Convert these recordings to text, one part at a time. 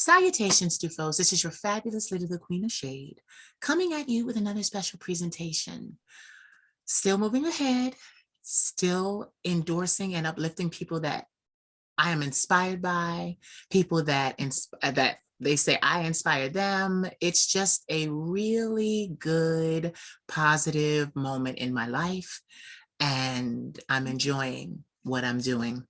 Salutations, Stufos. This is your fabulous lady, the Queen of Shade, coming at you with another special presentation. Still moving ahead, still endorsing and uplifting people that I am inspired by, people that they say I inspire them. It's just a really good, positive moment in my life, and I'm enjoying what I'm doing.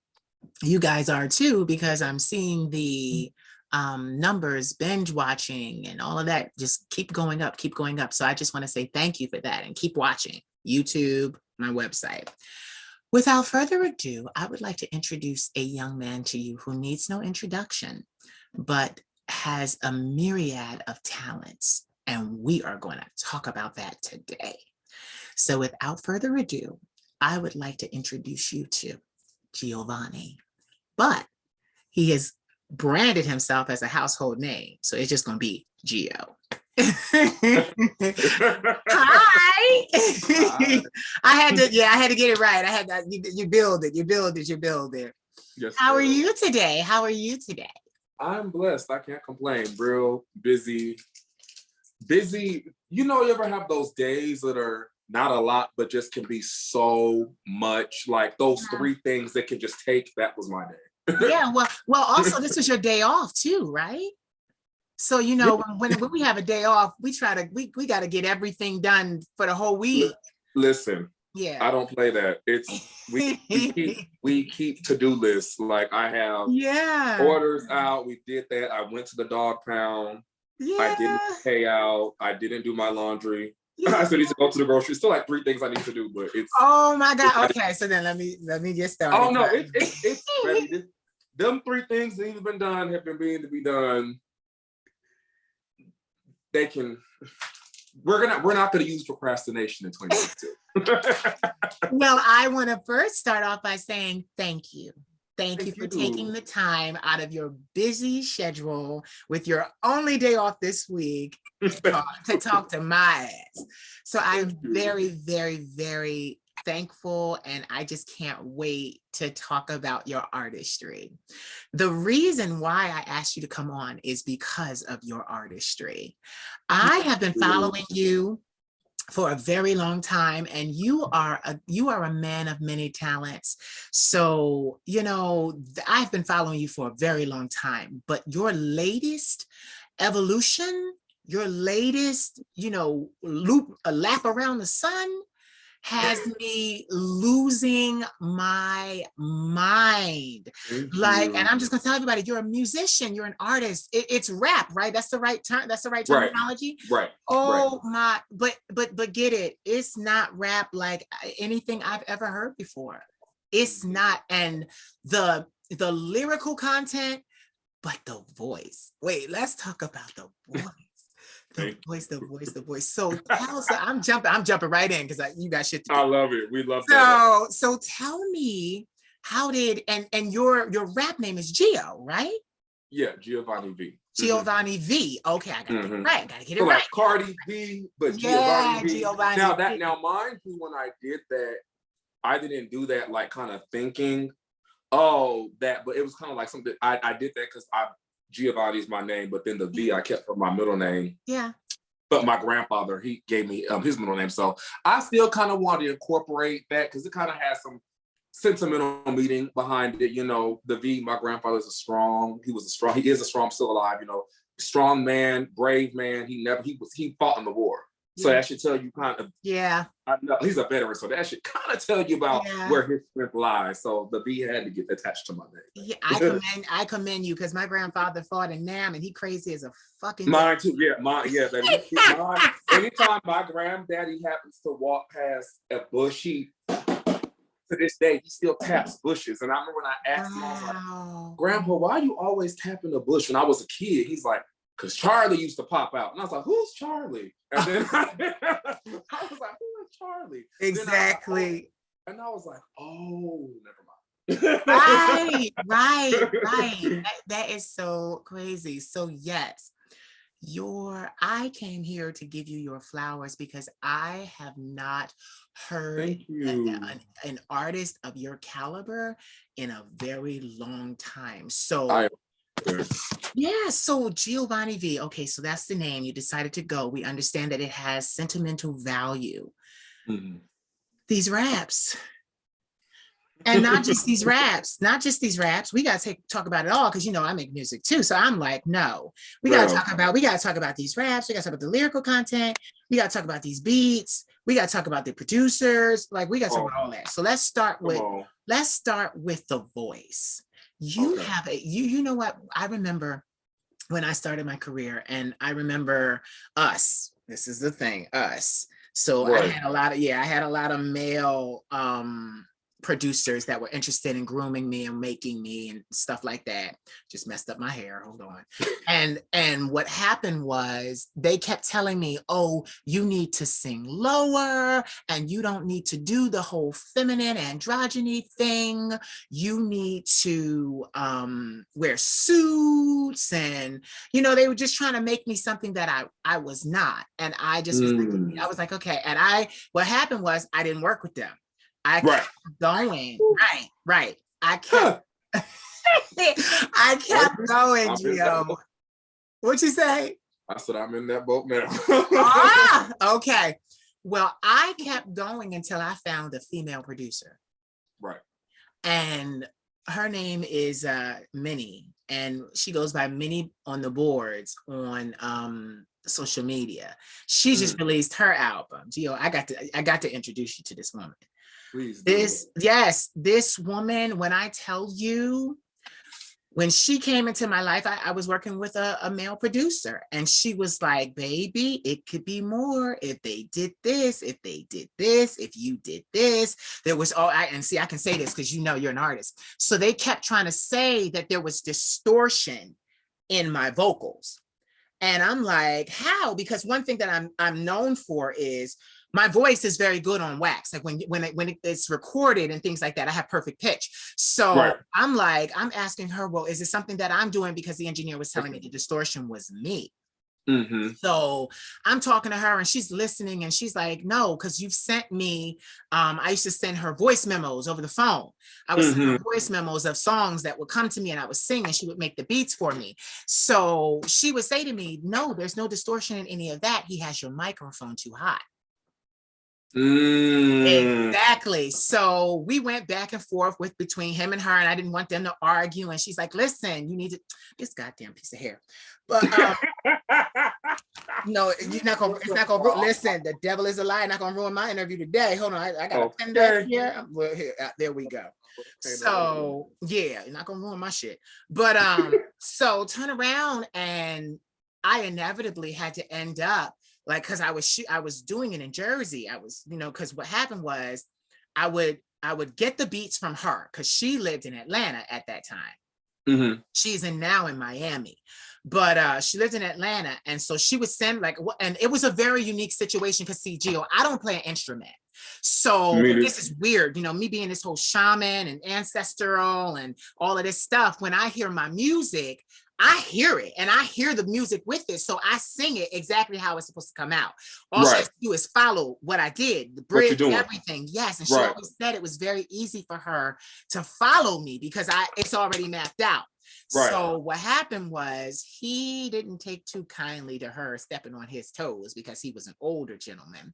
You guys are too, because I'm seeing the numbers, binge watching and all of that just keep going up, keep going up. So I just want to say thank you for that and keep watching YouTube, my website. Without further ado, I would like to introduce a young man to you who needs no introduction, but has a myriad of talents. And we are going to talk about that today. So without further ado, I would like to introduce you to Giovanni, but he has branded himself as a household name. So it's just going to be Gio. Hi. I had to get it right. I had that. You build it. Yes, How are you today? I'm blessed. I can't complain. Real busy. You know, you ever have those days that are not a lot, but just can be so much, like those three things that can just take. That was my day. Yeah, well, also this is your day off too, right? So, you know, when we have a day off, we got to get everything done for the whole week. Listen, yeah, I don't play that. We keep to-do lists. Like I have orders out. We did that. I went to the dog pound. Yeah. I didn't pay out. I didn't do my laundry. Yeah. I still need to go to the grocery. Still like three things I need to do, but it's. Oh my God. Okay, so then let me get started. Oh no, it's ready. Them three things that have been done have been being to be done. They can. We're not gonna use procrastination in 2022. Well, I want to first start off by saying thank you. Thank you for taking the time out of your busy schedule with your only day off this week to talk to my ass. So I'm very, very, very thankful, and I just can't wait to talk about your artistry. The reason why I asked you to come on is because of your artistry. I have been following you for a very long time, and you are a man of many talents. So, you know, I've been following you for a very long time, but your latest evolution, your latest, you know, a lap around the sun has me losing my mind. Like, and I'm just gonna tell everybody, you're a musician, you're an artist. It's rap, right? That's the right term. That's the right terminology. Right. Oh my, but get it. It's not rap like anything I've ever heard before. It's not, and the lyrical content, but the voice. Wait, let's talk about the voice. The voice. So tell us, I'm jumping right in because you got shit to do. I love it. We love that. So tell me, how did, and your rap name is Gio, right? Yeah, Giovanni V. Giovanni V. Okay, I gotta get it right. Gotta get it so right. Like Cardi V, but Giovanni V. Now, mind you, when I did that, I didn't do that like kind of thinking, but it was kind of like something I did that because Giovanni's my name, but then the V I kept for my middle name. Yeah. But my grandfather, he gave me his middle name. So I still kind of wanted to incorporate that because it kind of has some sentimental meaning behind it. You know, the V, my grandfather is he is a strong, still alive, you know, strong man, brave man. He fought in the war. So that should tell you kind of, I know he's a veteran, so that should kind of tell you about where his strength lies. So the V had to get attached to my name. Yeah, I commend you because my grandfather fought in Nam and he crazy as a fucking. Mine too. Baby. Anytime my granddaddy happens to walk past a bush, to this day, he still taps bushes. And I remember when I asked him, I was like, Grandpa, why are you always tapping the bush? When I was a kid, he's like, because Charlie used to pop out. And I was like, who's Charlie? And then I was like, who is Charlie? Exactly. And I was like, oh, never mind. Right. That is so crazy. So yes, I came here to give you your flowers because I have not heard an artist of your caliber in a very long time. So Yeah, so Giovanni V. Okay, so that's the name. You decided to go. We understand that it has sentimental value. Mhm. These raps, and not just these raps, not just these raps. We gotta talk about it all because you know I make music too. So I'm like, no, Well, we gotta talk about these raps. We gotta talk about the lyrical content. We gotta talk about these beats. We gotta talk about the producers. Like we gotta talk oh, about all that. So come on. let's start with the voice. You Okay. have a you know what I remember when I started my career, and I remember us. This is the thing, us. So I Right. had a lot of I had a lot of male producers that were interested in grooming me and making me and stuff like that. Just messed up my hair. Hold on. And what happened was they kept telling me, "Oh, you need to sing lower and you don't need to do the whole feminine androgyny thing. You need to wear suits." And you know, they were just trying to make me something that I was not. And I just was like, Mm. I was like, okay. And what happened was I didn't work with them. I Right. kept going. Right. I kept Huh. I kept going, I'm in that Gio. boat. What'd you say? I said I'm in that boat now. Okay. Well, I kept going until I found a female producer. Right. And her name is Minnie, and she goes by Minnie on the boards on social media. She just Mm. released her album. Gio, I got to introduce you to this woman. Please do. This woman, when I tell you, when she came into my life, I was working with a male producer, and she was like, baby, it could be more if they did this, if they did this, if you did this. There was and see, I can say this because you know you're an artist. So they kept trying to say that there was distortion in my vocals. And I'm like, how? Because one thing that I'm known for is my voice is very good on wax. Like when it's recorded and things like that, I have perfect pitch. So Right. I'm like, I'm asking her, well, is it something that I'm doing? Because the engineer was telling me the distortion was me. Mm-hmm. So I'm talking to her and she's listening and she's like, no, because you've sent me, I used to send her voice memos over the phone. I was sending her voice memos of songs that would come to me and I would sing and she would make the beats for me. So she would say to me, no, there's no distortion in any of that. He has your microphone too high. Mm. Exactly. So we went back and forth with between him and her, and I didn't want them to argue. And she's like, listen, you need to this goddamn piece of hair. But no, you're not gonna it's not gonna listen, the devil is a lie, not gonna ruin my interview today. Hold on, I got a pen back here. Well, here, there we go. So yeah, you're not gonna ruin my shit. But so turn around and I inevitably had to end up like because I was doing it in Jersey. I was, you know, because what happened was I would get the beats from her because she lived in Atlanta at that time. Mm-hmm. She's now in Miami, but she lived in Atlanta, and so she would send and it was a very unique situation because see, Gio, I don't play an instrument, so this is weird, you know, me being this whole shaman and ancestral and all of this stuff. When I hear my music, I hear it and I hear the music with it. So I sing it exactly how it's supposed to come out. All she has to do is follow what I did, the bridge, everything. Yes. And she always said it was very easy for her to follow me because it's already mapped out. Right. So what happened was he didn't take too kindly to her stepping on his toes because he was an older gentleman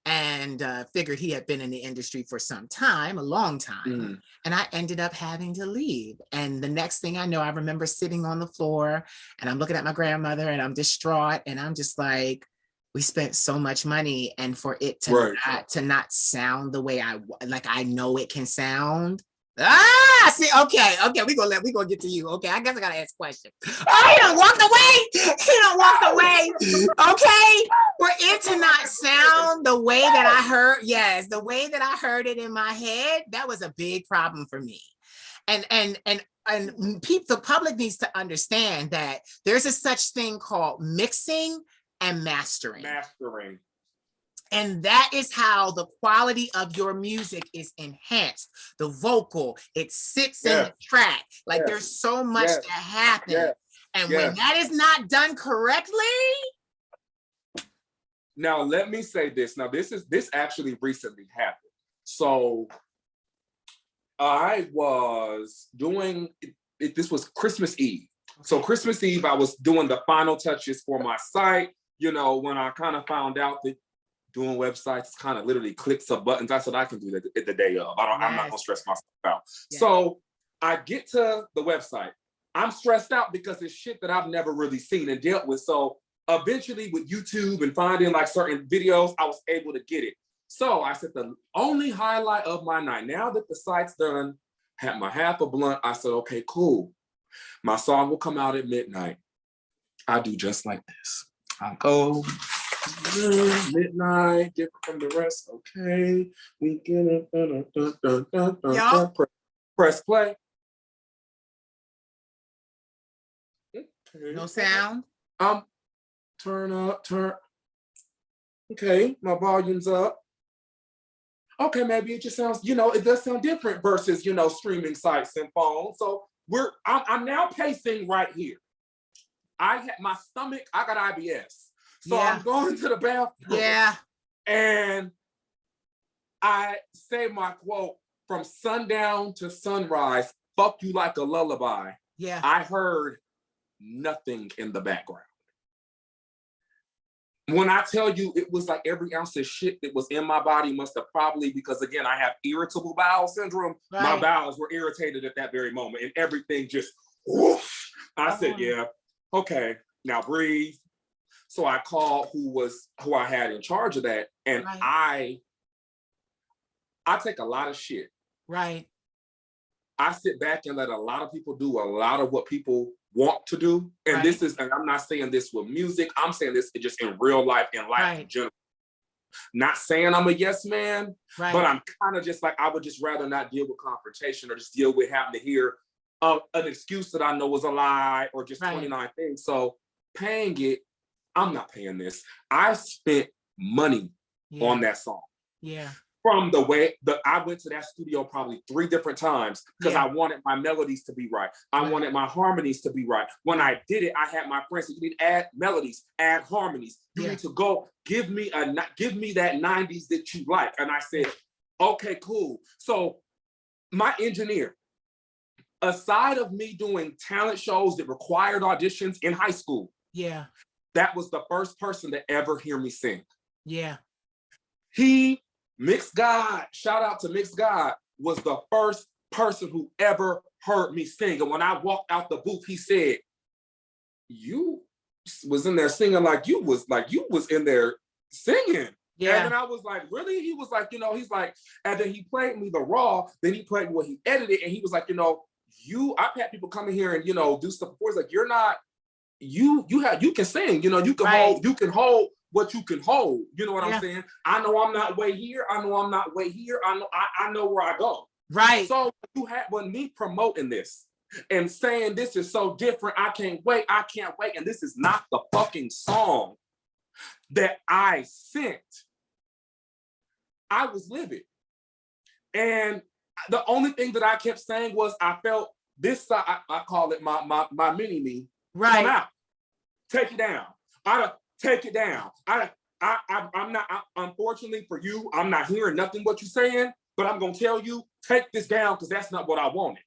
and figured he had been in the industry for some time, a long time. And I ended up having to leave. And the next thing I know, I remember sitting on the floor and I'm looking at my grandmother and I'm distraught. And I'm just like, we spent so much money and for it to not sound the way I know it can sound. See, okay, we gonna get to you. Okay, I guess I gotta ask a question. Oh, he done walked away. He done walked away. Okay, for it to not sound the way that I heard, yes, the way that I heard it in my head, that was a big problem for me. And the public needs to understand that there's a such thing called mixing and mastering. And that is how the quality of your music is enhanced. The vocal, it sits in the track. Like there's so much that happens. And when that is not done correctly. Now, let me say this. Now, this actually recently happened. So I was doing, this was Christmas Eve. So Christmas Eve, I was doing the final touches for my site. You know, when I kind of found out that doing websites kind of literally clicks of buttons, I said I can do that the day of. I'm not gonna stress myself out. Yeah. So I get to the website. I'm stressed out because it's shit that I've never really seen and dealt with. So eventually with YouTube and finding like certain videos, I was able to get it. So I said the only highlight of my night, now that the site's done, had my half a blunt, I said, okay, cool. My song will come out at midnight. I do just like this. I go midnight, different from the rest. Okay, we get it. Press play. Okay. No sound. Turn up. Okay, my volume's up. Okay, maybe it just sounds, it does sound different versus, streaming sites and phones. So I'm now pacing right here. I had my stomach, I got IBS. So I'm going to the bathroom. Yeah. And I say my quote, from sundown to sunrise, fuck you like a lullaby. Yeah. I heard nothing in the background. When I tell you, it was like every ounce of shit that was in my body must have probably, because again, I have irritable bowel syndrome. Right. My bowels were irritated at that very moment and everything just, whoosh. I said, yeah, okay, now breathe. So I called who I had in charge of that. And I take a lot of shit. Right. I sit back and let a lot of people do a lot of what people want to do. And this is, and I'm not saying this with music, I'm saying this just in real life, in life in general. Not saying I'm a yes man, but I'm kind of just like, I would just rather not deal with confrontation or just deal with having to hear an excuse that I know was a lie or just 29 things. So paying it, I'm not paying this. I spent money on that song. Yeah. From the way that I went to that studio probably 3 different times because I wanted my melodies to be right. I wanted my harmonies to be right. When I did it, I had my friends say, you need to add melodies, add harmonies. You need to go give me that 90s that you like. And I said, okay, cool. So my engineer, aside of me doing talent shows that required auditions in high school, that was the first person to ever hear me sing. Yeah. Mixed God, shout out to Mixed God, was the first person who ever heard me sing. And when I walked out the booth, he said, you was in there singing like you was in there singing. Yeah. And then I was like, really? He was like, he's like, and then he played me the raw, then he played what he edited, and he was like, I've had people come in here and do stuff before. It's like, you're not, you can sing, you can hold what you can hold. You know what I'm saying? I know I'm not way here. I know I'm not way here. I know where I go. Right. So when me promoting this and saying this is so different, I can't wait. And this is not the fucking song that I sent. I was livid. And the only thing that I kept saying was I felt this side, I call it my mini me. Right. Come out. Take it down. Take it down. I'm not, unfortunately for you, I'm not hearing nothing what you're saying, but I'm going to tell you, take this down because that's not what I wanted.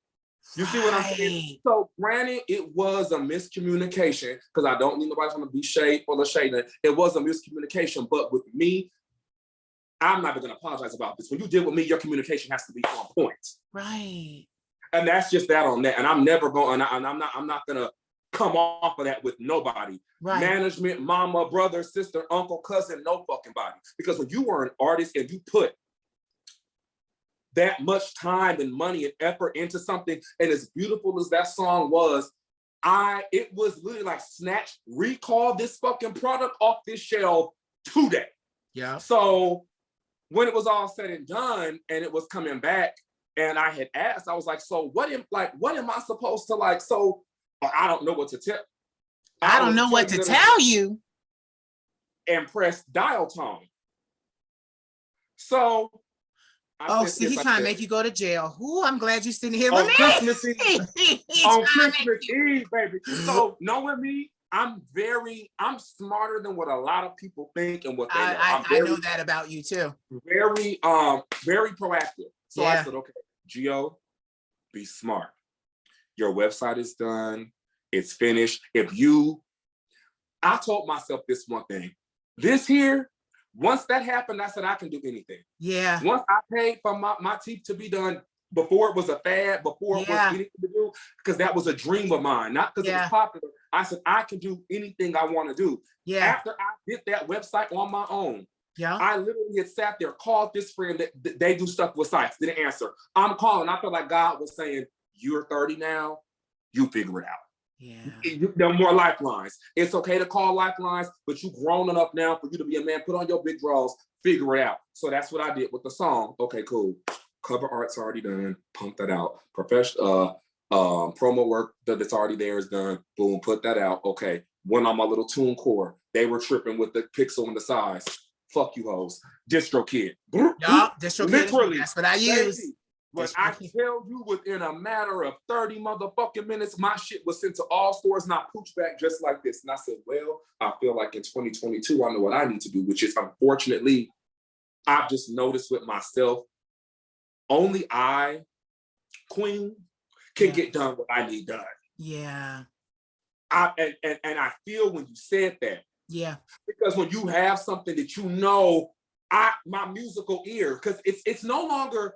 You see what I'm saying? So granted, it was a miscommunication because I don't need nobody to be shade for the shade. It was a miscommunication, but with me, I'm not going to apologize about this. When you deal with me, your communication has to be on point. Right. And that's just that on that. And I'm never going, and I'm not going to come off of that with nobody. Right. Management, mama, brother, sister, uncle, cousin, no fucking body. Because when you were an artist and you put that much time and money and effort into something, and as beautiful as that song was, it was literally like recall this fucking product off this shelf today. Yeah. So when it was all said and done and it was coming back and I had asked, I was like, so what am I supposed to so I don't know what to tell. I don't know what to tell you. And press dial tone. So he's trying to make you go to jail. Ooh, I'm glad you're sitting here with me. Christmas Eve. On Christmas Eve, baby. So knowing me, I'm smarter than what a lot of people think and what they know. I know that about you too. Very proactive. So I said, okay, Gio, be smart. Your website is done. It's finished. I told myself this one thing. This here, once that happened, I said I can do anything. Yeah. Once I paid for my teeth to be done, before it was a fad, before it was anything to do, because that was a dream of mine, not because it was popular. I said I can do anything I want to do. Yeah. After I did that website on my own, I literally had sat there, called this friend that they do stuff with sites, didn't answer. I'm calling. I felt like God was saying, "You're 30 now. You figure it out." Yeah. There are more lifelines. It's okay to call lifelines, but you grown enough now for you to be a man. Put on your big draws, figure it out. So that's what I did with the song. Okay, cool. Cover art's already done. Pump that out. Professional promo work that's already there is done. Boom, put that out. Okay. Went on my little TuneCore. They were tripping with the pixel and the size. Fuck you hoes. DistroKid. Yeah, DistroKid. Literally. That's what I use. But I tell you, within a matter of 30 motherfucking minutes, my shit was sent to all stores, not pooch back just like this. And I said, well, I feel like in 2022, I know what I need to do, which is, unfortunately, I've just noticed with myself, only I, Queen, can get done what I need done. Yeah. And I feel when you said that. Yeah. Because when you have something that you know, my musical ear, because it's no longer,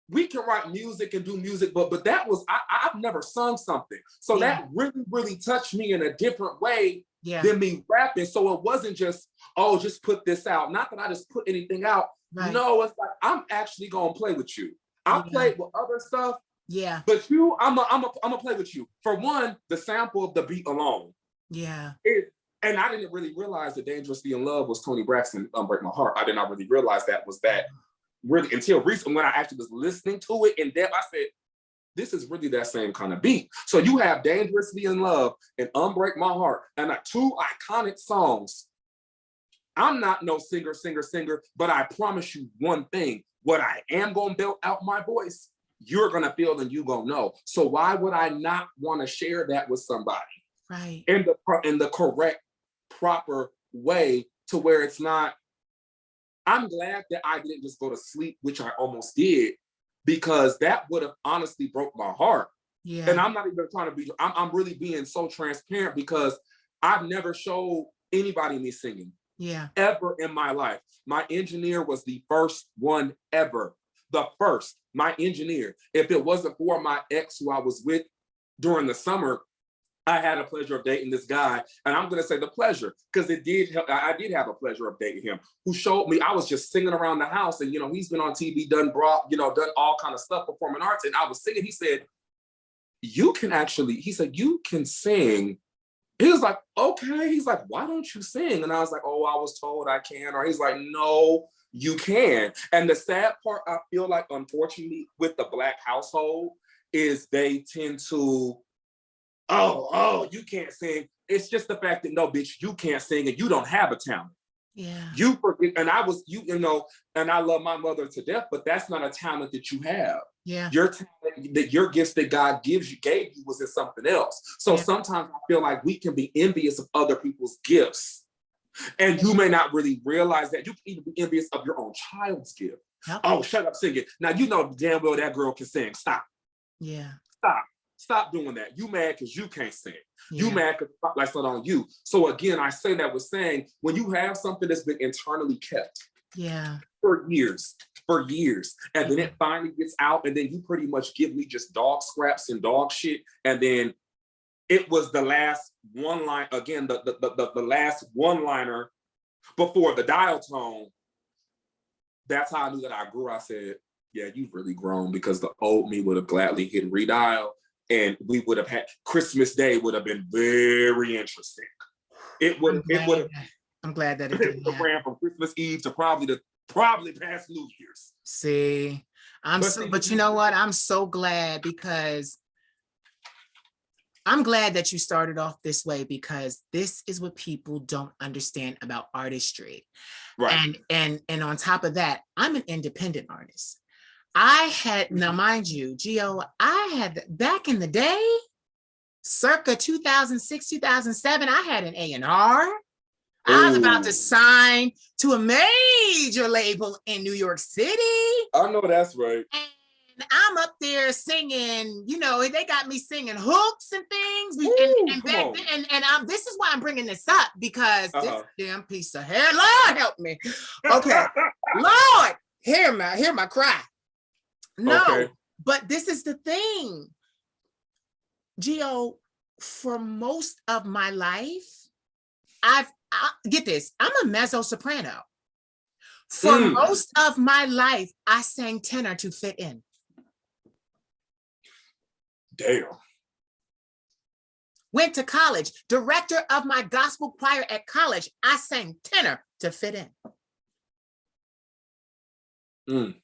we can write music and do music, but that was, I've never sung something. So that really, really touched me in a different way than me rapping. So it wasn't just, oh, just put this out. Not that I just put anything out. Right. No, it's like, I'm actually going to play with you. I played with other stuff. Yeah. But you, I'm gonna play with you. For one, the sample of the beat alone. Yeah. And I didn't really realize that Dangerously in Love was Tony Braxton, Break My Heart. I did not really realize that was that really until recently when I actually was listening to it in depth. I said, this is really that same kind of beat. So you have Dangerously in Love and Unbreak My Heart, and like two iconic songs. I'm not no singer, but I promise you one thing. What I am gonna build out my voice, you're gonna feel and you gonna know. So why would I not want to share that with somebody? Right. In the correct, proper way to where it's not. I'm glad that I didn't just go to sleep, which I almost did, because that would have honestly broke my heart. Yeah. And I'm not even trying to be, I'm really being so transparent because I've never showed anybody me singing. Yeah. Ever in my life. My engineer was the first one ever. The first, my engineer. If it wasn't for my ex who I was with during the summer, I had a pleasure of dating this guy. And I'm going to say the pleasure, because I did have a pleasure of dating him, who showed me, I was just singing around the house. And, he's been on TV, done all kind of stuff, performing arts. And I was singing. He said, you can sing. He was like, okay. He's like, why don't you sing? And I was like, oh, I was told I can. Or he's like, no, you can. And the sad part, I feel like, unfortunately, with the Black household is they tend to, oh, you can't sing. It's just the fact that, no, bitch, you can't sing and you don't have a talent. Yeah. You forget, and and I love my mother to death, but that's not a talent that you have. Yeah. Your talent, your gifts that God gave you was in something else. So sometimes I feel like we can be envious of other people's gifts. And you may not really realize that. You can even be envious of your own child's gift. Yep. Oh, shut up singing. Now you know damn well that girl can sing. Stop. Yeah. Stop doing that. You mad because you can't sing. Yeah. You mad because the spotlight's not on you. So again, I say that with saying, when you have something that's been internally kept for years, and then it finally gets out, and then you pretty much give me just dog scraps and dog shit, and then it was the last one line, again, the last one-liner before the dial tone. That's how I knew that I grew. I said, yeah, you've really grown, because the old me would have gladly hit redial, and we would have had Christmas Day would have been very interesting. I'm glad that it ran from Christmas Eve to probably past New Year's. See, but you know what? I'm so glad, because I'm glad that you started off this way, because this is what people don't understand about artistry. Right. And on top of that, I'm an independent artist. Now mind you, Gio, I had back in the day, circa 2006, 2007, I had an A&R. I was about to sign to a major label in New York City. I know that's right. And I'm up there singing, you know, they got me singing hooks and things. This is why I'm bringing this up, because this damn piece of hair, Lord help me. Okay, Lord, hear my cry. No, but this is the thing, Gio. For most of my life, get this, I'm a mezzo soprano. For most of my life, I sang tenor to fit in. Damn. Went to college, director of my gospel choir at college. I sang tenor to fit in.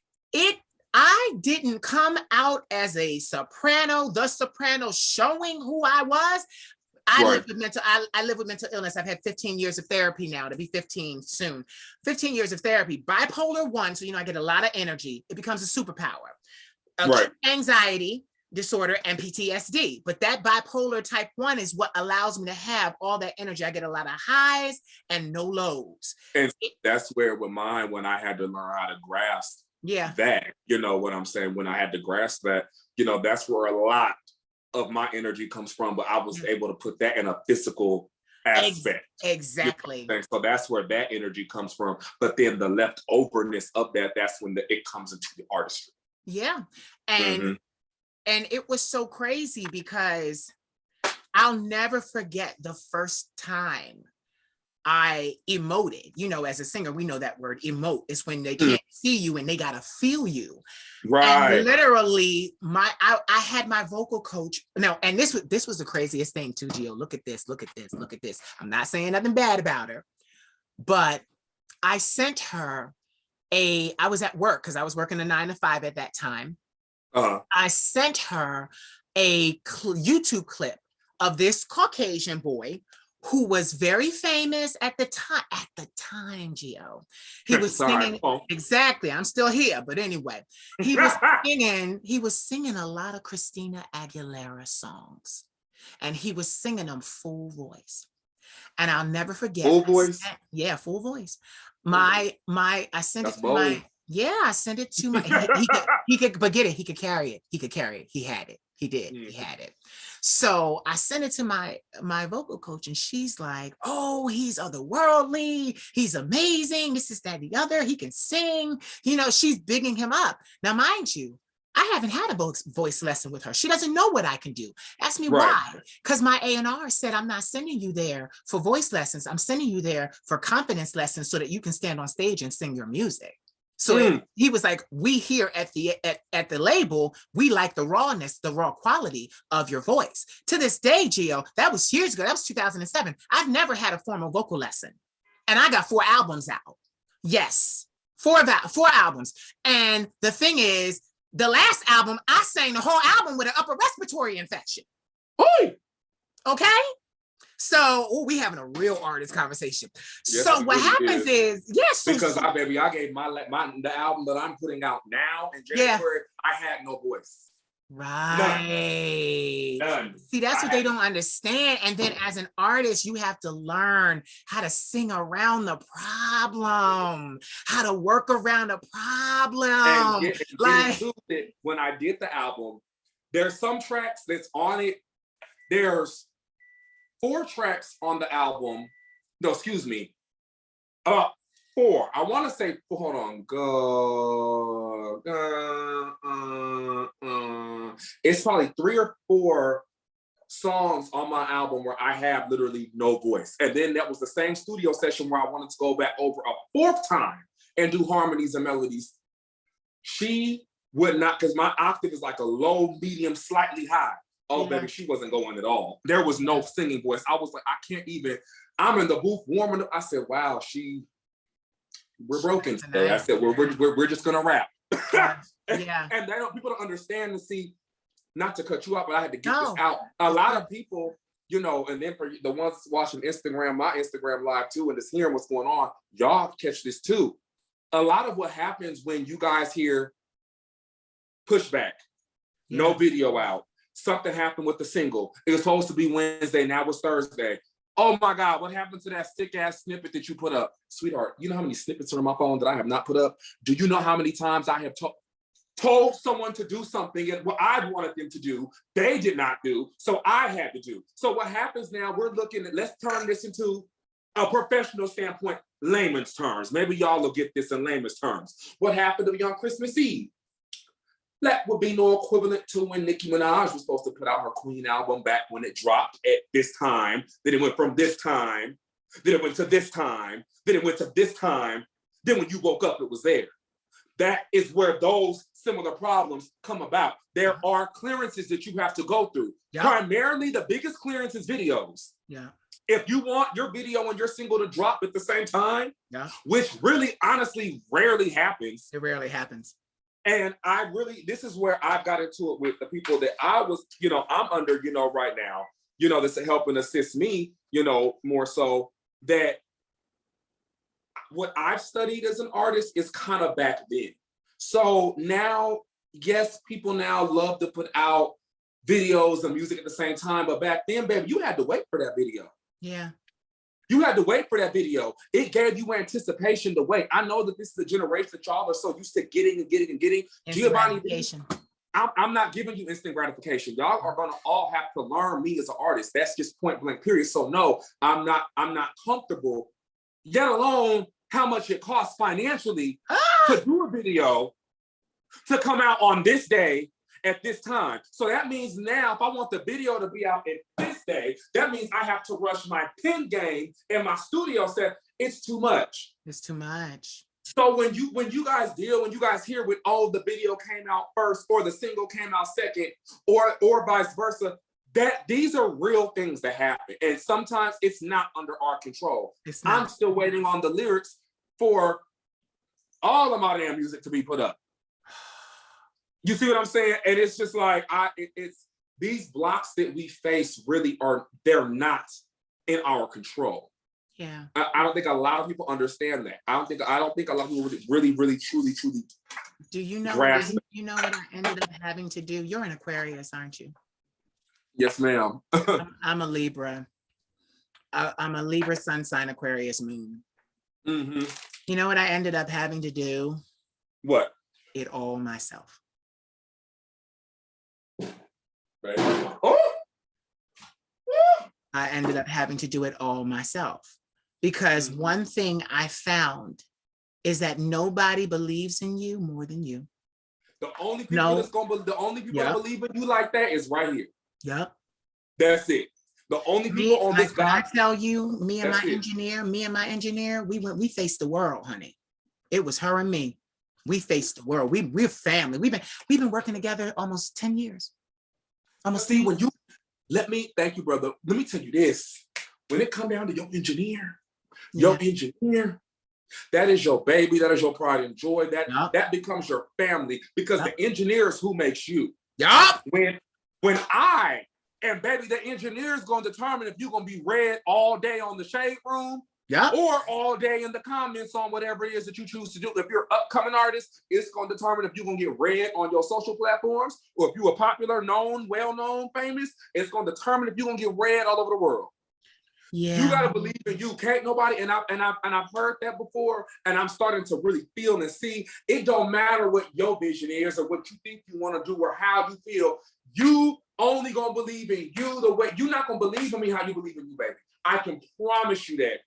I didn't come out as a soprano, the soprano, showing who I was. I live with mental illness. I've had 15 years of therapy now, to be 15 soon. 15 years of therapy. Bipolar 1, so I get a lot of energy. It becomes a superpower. Anxiety disorder and PTSD. But that bipolar type 1 is what allows me to have all that energy. I get a lot of highs and no lows. And that's where with mine, when I had to learn how to grasp that, you know what I'm saying? When I had to grasp that, you know, that's where a lot of my energy comes from. But I was able to put that in a physical aspect. Exactly. You know, so that's where that energy comes from. But then the leftoverness of that, that's when it comes into the artistry. Yeah. And it was so crazy because I'll never forget the first time I emoted. You know, as a singer, we know that word emote is when they can't see you and they gotta feel you. Right. And literally, I had my vocal coach. No, and this was the craziest thing too, Gio. Look at this. I'm not saying nothing bad about her, but I sent her I was at work because I was working a 9 to 5 at that time. I sent her a YouTube clip of this Caucasian boy who was very famous at the time, Gio. He was singing, exactly, I'm still here, but anyway, he was singing a lot of Christina Aguilera songs, and he was singing them full voice. And I'll never forget. Full voice? Full voice. I sent it to my, I sent it to my, he could, but get it, he could carry it. He had it. He did. He had it. So I sent it to my vocal coach, and she's like, oh, he's otherworldly. He's amazing. This is that, the other. He can sing. You know, she's bigging him up. Now, mind you, I haven't had a voice lesson with her. She doesn't know what I can do. Ask me why. Because my A&R said, I'm not sending you there for voice lessons. I'm sending you there for confidence lessons so that you can stand on stage and sing your music. So he was like, we here at the label, we like the rawness, the raw quality of your voice. To this day, Gio, that was years ago. That was 2007. I've never had a formal vocal lesson. And I got 4 albums out. Yes, 4 albums. And the thing is, the last album, I sang the whole album with an upper respiratory infection. Ooh. Okay? So, we having a real artist conversation. Yes, so what happens is because I gave the album that I'm putting out now in January, I had no voice. Right. None. See, that's what they don't understand. And then as an artist, you have to learn how to sing around the problem, how to work around the problem. And when I did the album, there's some tracks that's on it. There's 4 tracks on the album. No, excuse me. 4. I want to say, hold on. It's probably 3 or 4 songs on my album where I have literally no voice. And then that was the same studio session where I wanted to go back over a 4th time and do harmonies and melodies. She would not, because my octave is like a low, medium, slightly high. Oh, baby, she wasn't going at all. There was no singing voice. I was like, I can't even. I'm in the booth warming up. I said, wow, we're broken today. I said, we're just gonna rap. And people don't understand and see, not to cut you off, but I had to get this out. A lot of people, you know, and then for the ones watching Instagram, my Instagram live too, and just hearing what's going on, y'all catch this too. A lot of what happens when you guys hear pushback, no video out. Something happened with the single. It was supposed to be Wednesday, now it's Thursday. Oh my God, what happened to that sick ass snippet that you put up? Sweetheart, you know how many snippets are on my phone that I have not put up? Do you know how many times I have told someone to do something and what I wanted them to do, they did not do, so I had to do. So what happens now, we're looking at, let's turn this into a professional standpoint, layman's terms. Maybe y'all will get this in layman's terms. What happened to me on Christmas Eve? That would be no equivalent to when Nicki Minaj was supposed to put out her Queen album back when it dropped at this time. Then it went from this time, then it went to this time, then it went to this time. Then when you woke up, it was there. That is where those similar problems come about. There are clearances that you have to go through. Yeah. Primarily, the biggest clearance is videos. Yeah. If you want your video and your single to drop at the same time, yeah, which really, honestly, rarely happens. It rarely happens. And this is where I've got into it with the people that I was, I'm under, right now, that's helping assist me, more so that what I've studied as an artist is kind of back then. So now, yes, people now love to put out videos and music at the same time, but back then, baby, you had to wait for that video. Yeah. You had to wait for that video. It gave you anticipation to wait. I know that this is a generation that y'all are so used to getting. Giovanni, I'm not giving you instant gratification. Y'all are gonna all have to learn me as an artist. That's just point blank period. So no, I'm not comfortable, yet alone how much it costs financially to do a video to come out on this day at this time. So that means now if I want the video to be out at this day, that means I have to rush my pen game and my studio set. It's too much. It's too much. So when you guys hear with, oh, the video came out first or the single came out second or vice versa, that these are real things that happen. And sometimes it's not under our control. I'm still waiting on the lyrics for all of my damn music to be put up. You see what I'm saying? And it's just like, it's these blocks that we face really they're not in our control. Yeah. I don't think a lot of people understand that. I don't think a lot of people really, truly do you know what I ended up having to do? You're an Aquarius, aren't you? Yes, ma'am. I'm a Libra. I'm a Libra sun sign, Aquarius moon. Mm-hmm. You know what I ended up having to do? What? It all myself. Right. Oh! I ended up having to do it all myself because one thing I found is that nobody believes in you more than you. The only people that believe in you like that is right here. Yep. That's it. The only people on this guy. I tell you, me and my engineer, we faced the world, honey. It was her and me. We faced the world. We're family. We've been working together almost 10 years. Thank you, brother. Let me tell you this. When it comes down to your engineer, that is your baby, that is your pride and joy. That becomes your family because the engineer is who makes you. Yup. And baby, the engineer is going to determine if you're going to be read all day on the shade room, or all day in the comments on whatever it is that you choose to do. If you're an upcoming artist, it's going to determine if you're going to get read on your social platforms, or if you're a popular, known, well-known, famous, it's going to determine if you're going to get read all over the world. Yeah. You got to believe in you. Can't nobody, and I've heard that before, and I'm starting to really feel and see, it don't matter what your vision is or what you think you want to do or how you feel. You only going to believe in you the way, you're not going to believe in me how you believe in you, baby. I can promise you that.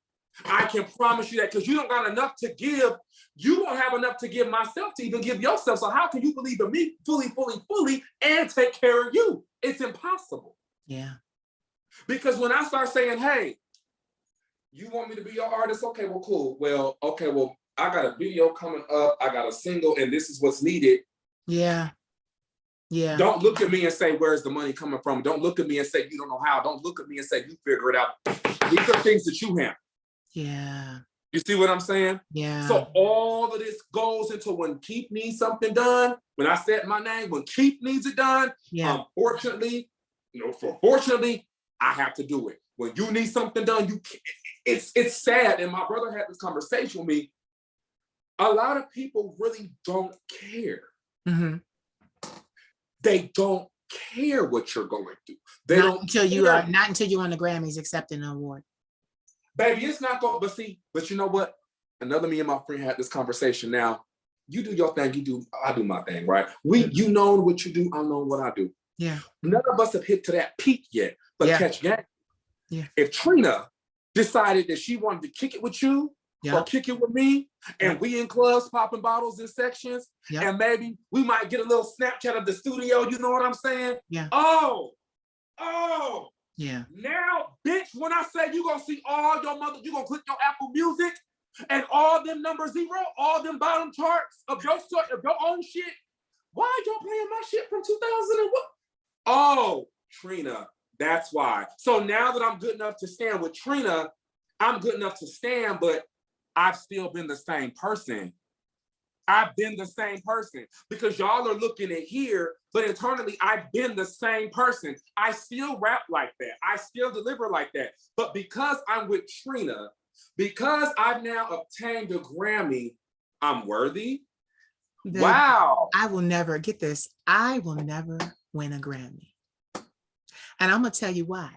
Because you don't got enough to give. You don't have enough to give myself to even give yourself. So how can you believe in me fully and take care of you? It's impossible. Yeah. Because when I start saying, hey, you want me to be your artist? Okay, well, cool. Well, I got a video coming up. I got a single and this is what's needed. Yeah. Yeah. Don't look at me and say, where's the money coming from? Don't look at me and say, you don't know how. Don't look at me and say, you figure it out. These are things that you have. Yeah. You see what I'm saying? Yeah. So all of this goes into when Keith needs something done. When I said my name, when Keith needs it done, fortunately, I have to do it. When you need something done, it's sad. And my brother had this conversation with me. A lot of people really don't care. Mm-hmm. They don't care what you're going through. Not until you're on the Grammys accepting an award. Baby, it's not going, but you know what? Me and my friend had this conversation now. you do your thing, I do my thing, right? You know what you do, I know what I do. Yeah. None of us have hit to that peak yet, but catch game. Yeah. If Trina decided that she wanted to kick it with you or kick it with me, and we in clubs popping bottles in sections, and maybe we might get a little Snapchat of the studio, you know what I'm saying? Yeah. Oh, yeah. Now, bitch, when I say you gonna see all your mother, you gonna click your Apple Music and all them number 0, all them bottom charts of your own shit. Why y'all playing my shit from 2000 and what? Oh, Trina, that's why. So now that I'm good enough to stand with Trina, I'm good enough to stand, but I've still been the same person. I've been the same person because y'all are looking at here, but internally I've been the same person. I still rap like that. I still deliver like that. But because I'm with Trina, because I've now obtained a Grammy, I'm worthy. Wow. I will never get this. I will never win a Grammy. And I'm going to tell you why.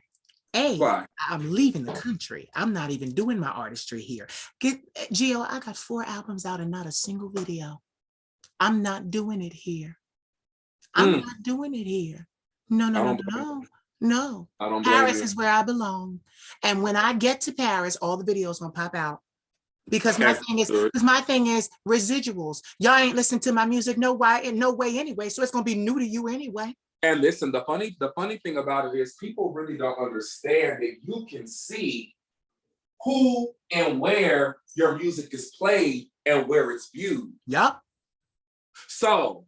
Why? I'm leaving the country. I'm not even doing my artistry here. Gio, I got 4 albums out and not a single video. I'm not doing it here. I'm not doing it here. No. I don't Paris is where I belong. And when I get to Paris, all the videos gonna pop out. Because my thing is residuals. Y'all ain't listening to my music no way anyway. So it's gonna be new to you anyway. And listen, the funny thing about it is people really don't understand that you can see who and where your music is played and where it's viewed. Yep. So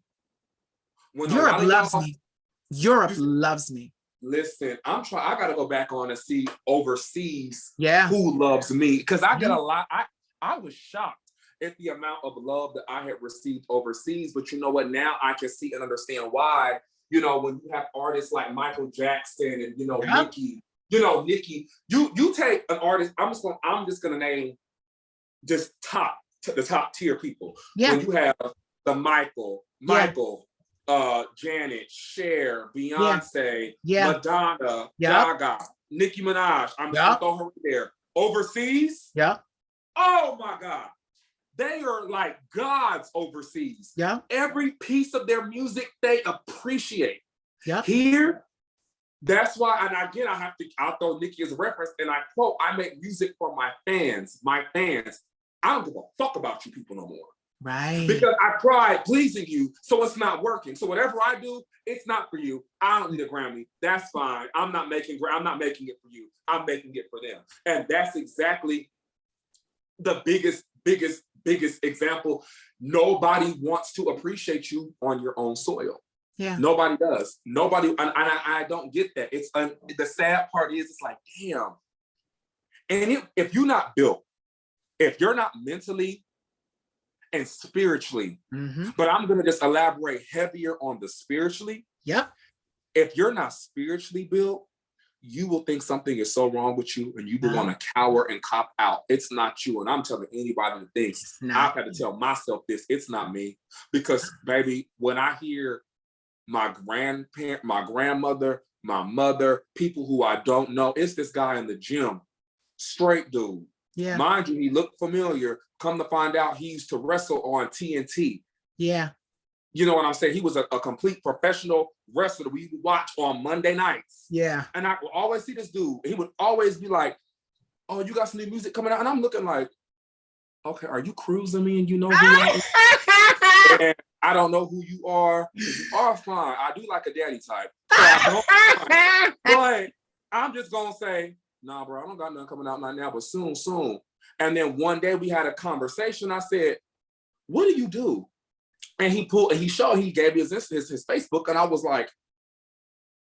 when Europe loves me. Listen, I gotta go back on and see overseas who loves me. Because I get a lot. I was shocked at the amount of love that I had received overseas. But you know what? Now I can see and understand why. You know, when you have artists like Michael Jackson and Nicki, you take an artist. I'm just gonna name just the top tier people. Yeah. When you have the Michael, Janet, Cher, Beyonce, Madonna, Gaga, Nicki Minaj. I'm just gonna throw her there. Overseas, oh my God. They are like gods overseas. Yeah. Every piece of their music they appreciate. Yeah. Here, that's why, and again, I'll throw Nicki as a reference, and I quote, I make music for my fans. I don't give a fuck about you people no more. Right. Because I tried pleasing you, so it's not working. So whatever I do, it's not for you. I don't need a Grammy. That's fine. I'm not making it for you. I'm making it for them. And that's exactly the biggest example. Nobody wants to appreciate you on your own soil. Yeah. Nobody does. Nobody, and I don't get that. It's the sad part is it's like, damn. And if you're not built, if you're not mentally and spiritually, but I'm gonna just elaborate heavier on the spiritually. Yep. If you're not spiritually built, you will think something is so wrong with you and you will want to cower and cop out. It's not you. And I'm telling anybody that thinks, I've had to tell myself this, it's not me. Because baby, when I hear my grandparent, my grandmother, my mother, people who I don't know, it's this guy in the gym, straight dude. Yeah. Mind you, he looked familiar. Come to find out he used to wrestle on TNT. Yeah. You know what I'm saying? He was a complete professional wrestler we would watch on Monday nights. Yeah. And I would always see this dude. He would always be like, oh, you got some new music coming out? And I'm looking like, okay, are you cruising me and you know who I am? And I don't know who you are. You are fine. I do like a daddy type. So but I'm just going to say, nah, bro, I don't got nothing coming out right now, but soon. And then one day we had a conversation. I said, what do you do? And he gave me his Facebook, and I was like,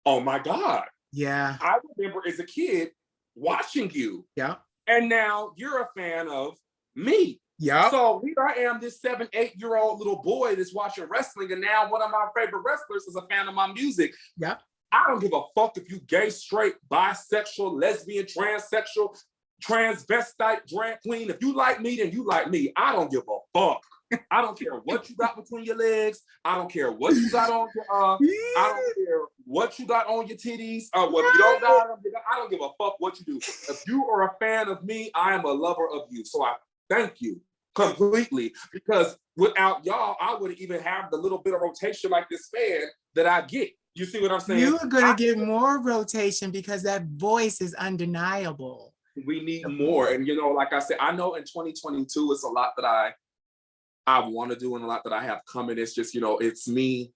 oh my God. Yeah. I remember as a kid watching you. Yeah. And now you're a fan of me. Yeah. So here I am, this 7-8-year-old little boy that's watching wrestling, and now one of my favorite wrestlers is a fan of my music. Yeah. I don't give a fuck if you gay, straight, bisexual, lesbian, transsexual, transvestite, drag queen. If you like me, then you like me. I don't give a fuck. I don't care what you got between your legs. I don't care what you got on your I don't care what you got on your titties. What you don't got on your, I don't give a fuck what you do. If you are a fan of me, I am a lover of you. So I thank you completely. Because without y'all, I wouldn't even have the little bit of rotation like this fan that I get. You see what I'm saying? You are going to get more rotation because that voice is undeniable. We need more. And, you know, like I said, I know in 2022, it's a lot that I want to do and a lot that I have coming. It's just, you know, it's me.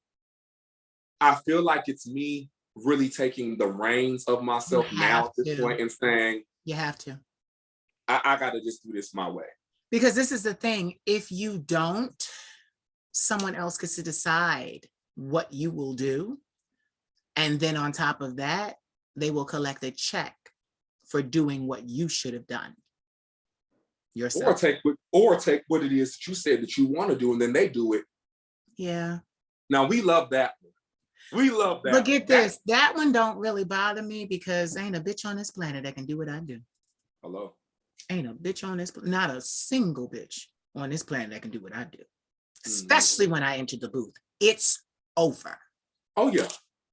I feel like it's me really taking the reins of myself now at this point and saying, you have to. I got to just do this my way. Because this is the thing. If you don't, someone else gets to decide what you will do. And then on top of that, they will collect a check for doing what you should have done yourself. Or take what it is that you said that you want to do, and then they do it. Yeah. Now we love that one. We love that. But get this, that one don't really bother me because ain't a bitch on this planet that can do what I do. Hello. Ain't a bitch on this, not a single bitch on this planet that can do what I do. Especially when I enter the booth. It's over. Oh yeah,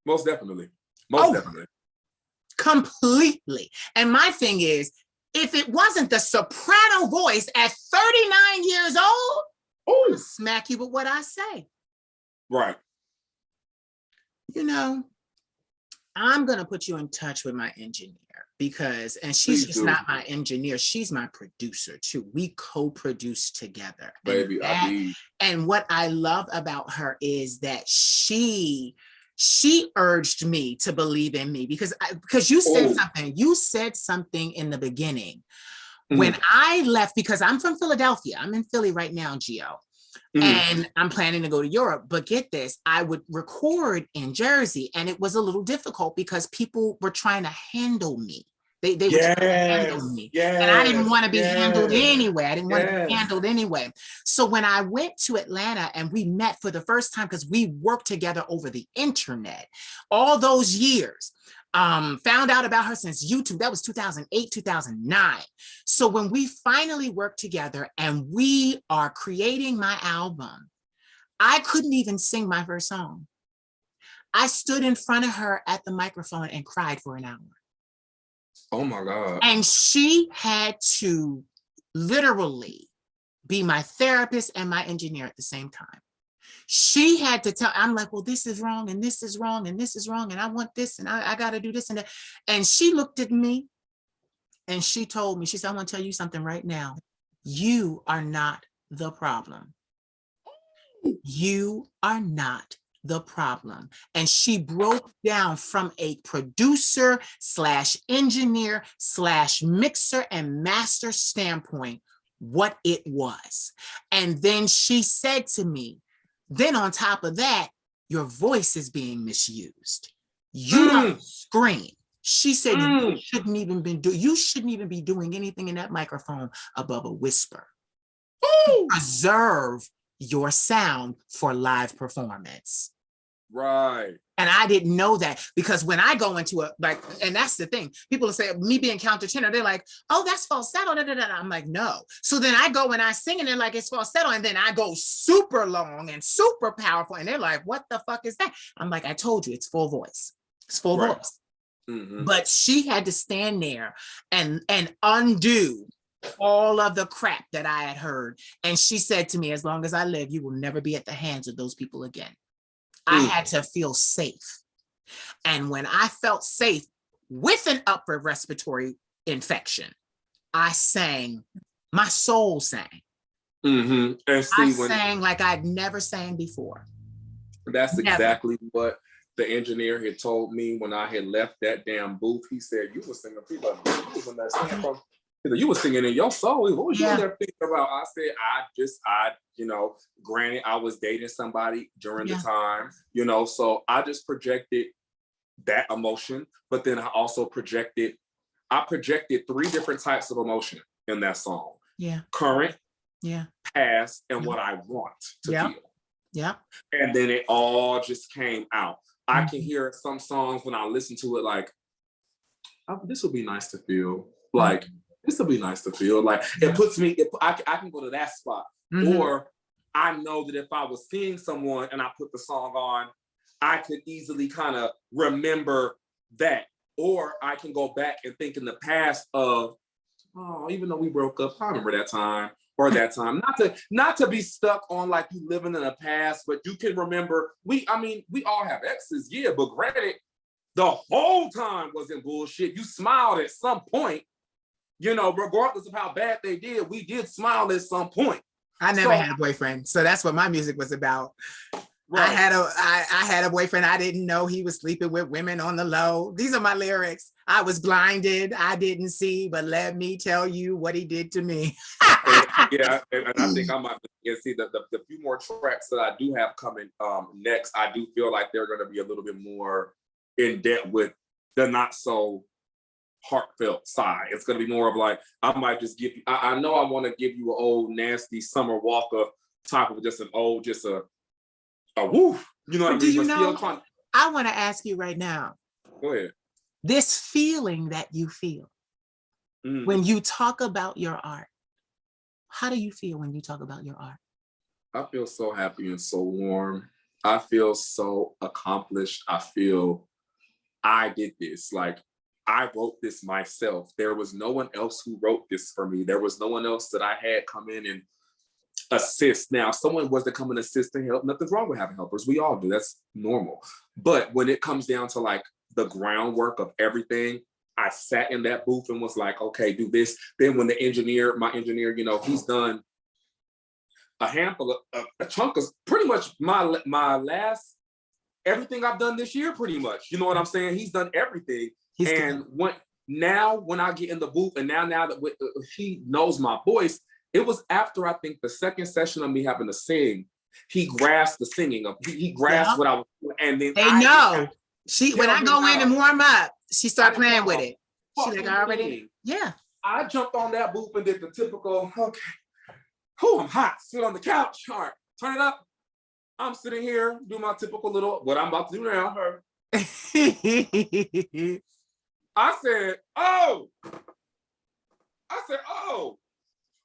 most definitely. Most definitely. Completely. And my thing is, if it wasn't the soprano voice at 39 years old, I'll smack you with what I say. Right. You know, I'm going to put you in touch with my engineer because, and she's just not my engineer, she's my producer too. We co-produce together. Baby, and what I love about her is that she urged me to believe in me because you said something in the beginning when I left, because I'm from Philadelphia. I'm in Philly right now, Gio. And I'm planning to go to Europe, but get this, I would record in Jersey and it was a little difficult because people were trying to handle me. They were trying to handle me. And I didn't want to be handled anyway. I didn't want to be handled anyway. So when I went to Atlanta and we met for the first time, because we worked together over the internet, all those years, found out about her since YouTube. That was 2008, 2009. So when we finally worked together and we are creating my album, I couldn't even sing my first song. I stood in front of her at the microphone and cried for an hour. Oh my God. And she had to literally be my therapist and my engineer at the same time. She had to tell, I'm like, well, this is wrong, and this is wrong, and this is wrong, and I want this, and I got to do this and that. And she looked at me and she told me, she said, I want to tell you something right now. You are not the problem. You are not the problem. And she broke down from a producer / engineer / mixer and master standpoint what it was. And then she said to me, then on top of that, your voice is being misused. You don't scream. She said, you shouldn't even be doing anything in that microphone above a whisper. Preserve your sound for live performance. Right. And I didn't know that, because when I go into and that's the thing, people say me being countertenor, they're like, oh, that's falsetto. I'm like, no. So then I go and I sing and they're like, it's falsetto. And then I go super long and super powerful. And they're like, what the fuck is that? I'm like, I told you, it's full voice. It's full voice. But she had to stand there and undo all of the crap that I had heard. And she said to me, as long as I live, you will never be at the hands of those people again. I had to feel safe. And when I felt safe with an upper respiratory infection, I sang, my soul sang. And see, I sang like I'd never sang before. That's exactly what the engineer had told me when I had left that damn booth. He said, you were singing, you were singing in your soul. What was you in there thinking about? I said, granted, I was dating somebody during the time, so I just projected that emotion, but then I also projected 3 different types of emotion in that song. Current, past, and what I want to feel. And then it all just came out. I can hear some songs when I listen to it like, oh, this would be nice to feel. Like, this will be nice to feel. Like, it puts me, I can go to that spot. Or I know that if I was seeing someone and I put the song on, I could easily kind of remember that. Or I can go back and think in the past of, oh, even though we broke up, I remember that time. or that time. Not to be stuck on like you living in the past, but you can remember. We all have exes, yeah, but granted, the whole time wasn't bullshit. You smiled at some point, regardless of how bad they did. We did smile at some point. I never had a boyfriend, so that's what my music was about. Right. I had a boyfriend. I didn't know he was sleeping with women on the low. These are my lyrics. I was blinded. I didn't see, but let me tell you what he did to me. Yeah, and I think I might see the few more tracks that I do have coming next. I do feel like they're going to be a little bit more in depth with the not so heartfelt side. It's going to be more of like, I might just give you, I know I want to give you an old nasty Summer Walker type of just a woof, you know what I mean? You know, I want to ask you right now. Go ahead. This feeling that you feel when you talk about your art, how do you feel when you talk about your art? I feel so happy and so warm. I feel so accomplished. I feel I did this. Like, I wrote this myself. There was no one else who wrote this for me. There was no one else that I had come in and assist. Now, if someone was to come and assist and help, nothing's wrong with having helpers. We all do. That's normal. But when it comes down to like the groundwork of everything, I sat in that booth and was like, okay, do this. Then when my engineer, he's done a handful of a chunk of pretty much my last, everything I've done this year, pretty much. You know what I'm saying? He's done everything. When I get in the booth and now that he knows my voice, it was after I think the second session of me having to sing, he grasped the singing of he grasped what I was doing, and then when I go in and warm up, she started playing with it. She's like, already, yeah. I jumped on that booth and did the typical, okay, I'm hot, sit on the couch, all right, turn it up. I'm sitting here, do my typical little, what I'm about to do now. I said, oh.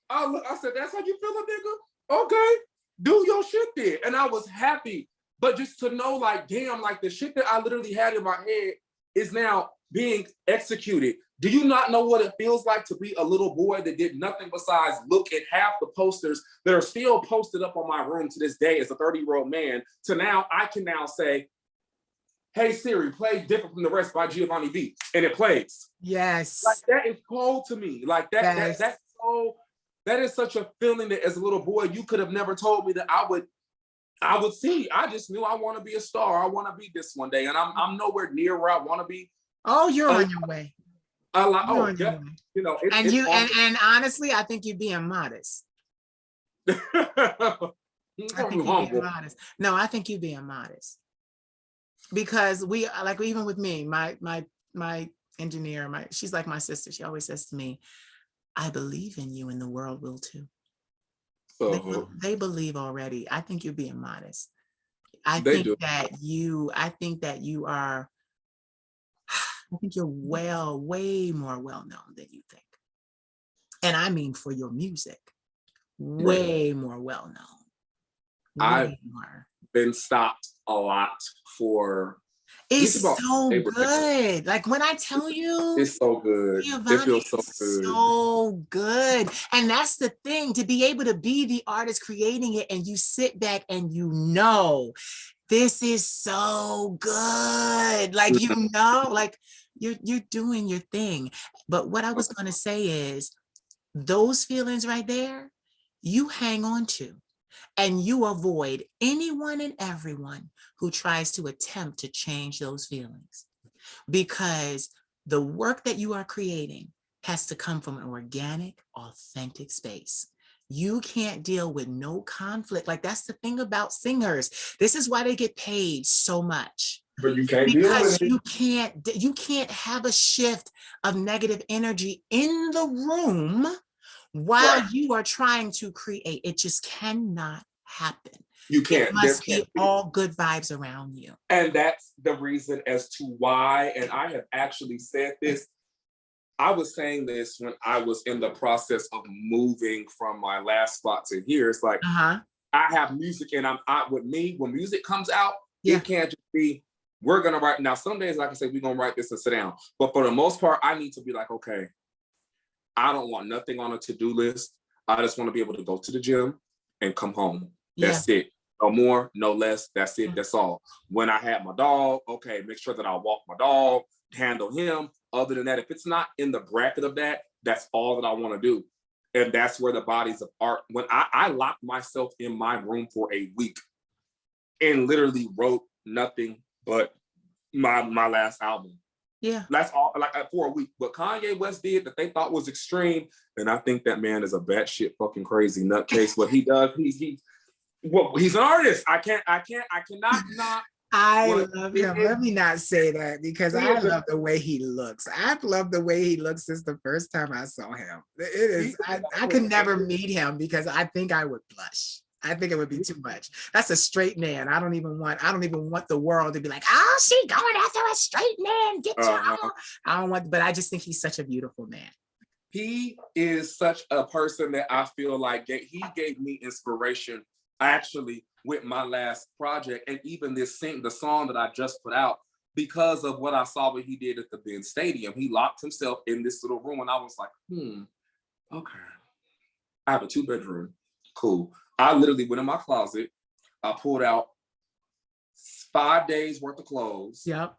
I said, that's how you feel, nigga? Okay, do your shit then. And I was happy. But just to know, like, damn, like the shit that I literally had in my head is now being executed. Do you not know what it feels like to be a little boy that did nothing besides look at half the posters that are still posted up on my room to this day as a 30-year-old man, to now I can now say, hey Siri, play Different from the Rest by Giovanni V. And it plays. Yes. Like that is cold to me. Like that's so, that is such a feeling that as a little boy, you could have never told me that I would see. I just knew I want to be a star. I want to be this one day. And I'm nowhere near where I want to be. Oh, you're on your way. And honestly, I think you're being modest. I think you're being modest. Because we, like, even with me, my engineer, she's like my sister. She always says to me, I believe in you and the world will too. They believe already. I think you're being modest. I think you're way more well-known than you think. And I mean for your music, way more well-known. I've been stopped a lot for it's so good. Like when I tell you, it's so good. Giovanni, it feels so good. So good. And that's the thing, to be able to be the artist creating it and you sit back and this is so good. Like, like you're doing your thing. But what I was going to say is those feelings right there, you hang on to. And you avoid anyone and everyone who tries to attempt to change those feelings, because the work that you are creating has to come from an organic, authentic space. You can't deal with no conflict. Like, that's the thing about singers. This is why they get paid so much. But you can't because you can't have a shift of negative energy in the room while you are trying to create. It just cannot happen. You can't. It must be all good vibes around you. And that's the reason as to why, and I have actually said this, I was saying this when I was in the process of moving from my last spot to here. It's like, I have music and with me, when music comes out, it can't just be, we're going to write. Now, some days, like I say, we're going to write this and sit down. But for the most part, I need to be like, okay, I don't want nothing on a to-do list. I just want to be able to go to the gym and come home. Yeah. That's it. No more, no less. That's it. Yeah. That's all. When I had my dog, okay, make sure that I walk my dog, handle him. Other than that, if it's not in the bracket of that, that's all that I want to do. And that's where the bodies of art, when I locked myself in my room for a week and literally wrote nothing but my last album. Yeah. That's all, like for a week. What Kanye West did that they thought was extreme, and I think that man is a batshit fucking crazy nutcase. What he does, he's an artist. I cannot not. I love him. Let me not say that because I love the way he looks. I've loved the way he looks since the first time I saw him. It is, I could never meet him because I think I would blush. I think it would be too much. That's a straight man. I don't even want the world to be like, oh, she going after a straight man. Get your own. I don't want, but I just think he's such a beautiful man. He is such a person that I feel like he gave me inspiration actually with my last project, and even the song that I just put out, because of what I saw what he did at the Ben Stadium. He locked himself in this little room, and I was like, okay. I have a 2-bedroom. Cool. I literally went in my closet. I pulled out 5 days worth of clothes. Yep.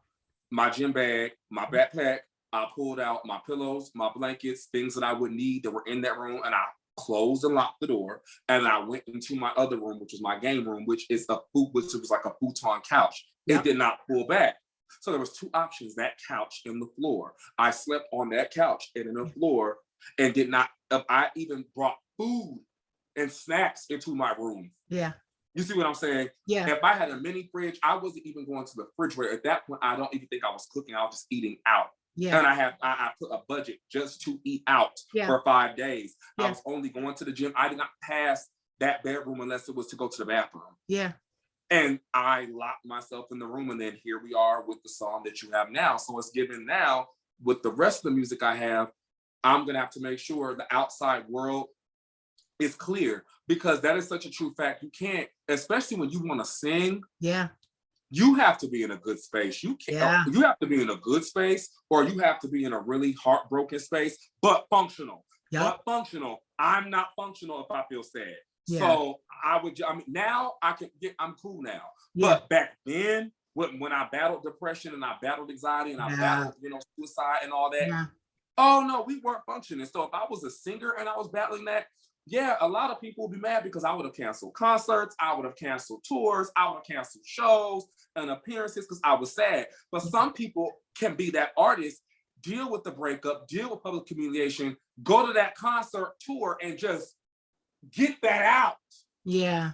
My gym bag, my backpack. I pulled out my pillows, my blankets, things that I would need that were in that room, and I closed and locked the door. And I went into my other room, which was my game room, which was like a futon couch. Yep. It did not pull back. So there was 2 options: that couch and the floor. I slept on that couch and in the floor, and did not. I even brought food and snacks into my room. Yeah. You see what I'm saying? Yeah. If I had a mini fridge, I wasn't even going to the refrigerator. At that point, I don't even think I was cooking. I was just eating out. Yeah. And I put a budget just to eat out for 5 days. Yeah. I was only going to the gym. I did not pass that bedroom unless it was to go to the bathroom. Yeah. And I locked myself in the room, and then here we are with the song that you have now. So it's given now with the rest of the music I have, I'm gonna have to make sure the outside world is clear, because that is such a true fact. You can't, especially when you want to sing. Yeah. You have to be in a good space. You can't. Yeah. You have to be in a good space, or you have to be in a really heartbroken space, but functional. Yep. But functional. I'm not functional if I feel sad. Yeah. So now I'm cool now. Yeah. But back then, when I battled depression and I battled anxiety and I battled, suicide and all that. Yeah. Oh no, we weren't functioning. So if I was a singer and I was battling that, yeah, a lot of people would be mad because I would have canceled concerts, I would have canceled tours, I would have canceled shows and appearances because I was sad. But some people can be that artist, deal with the breakup, deal with public humiliation, go to that concert tour and just get that out. Yeah.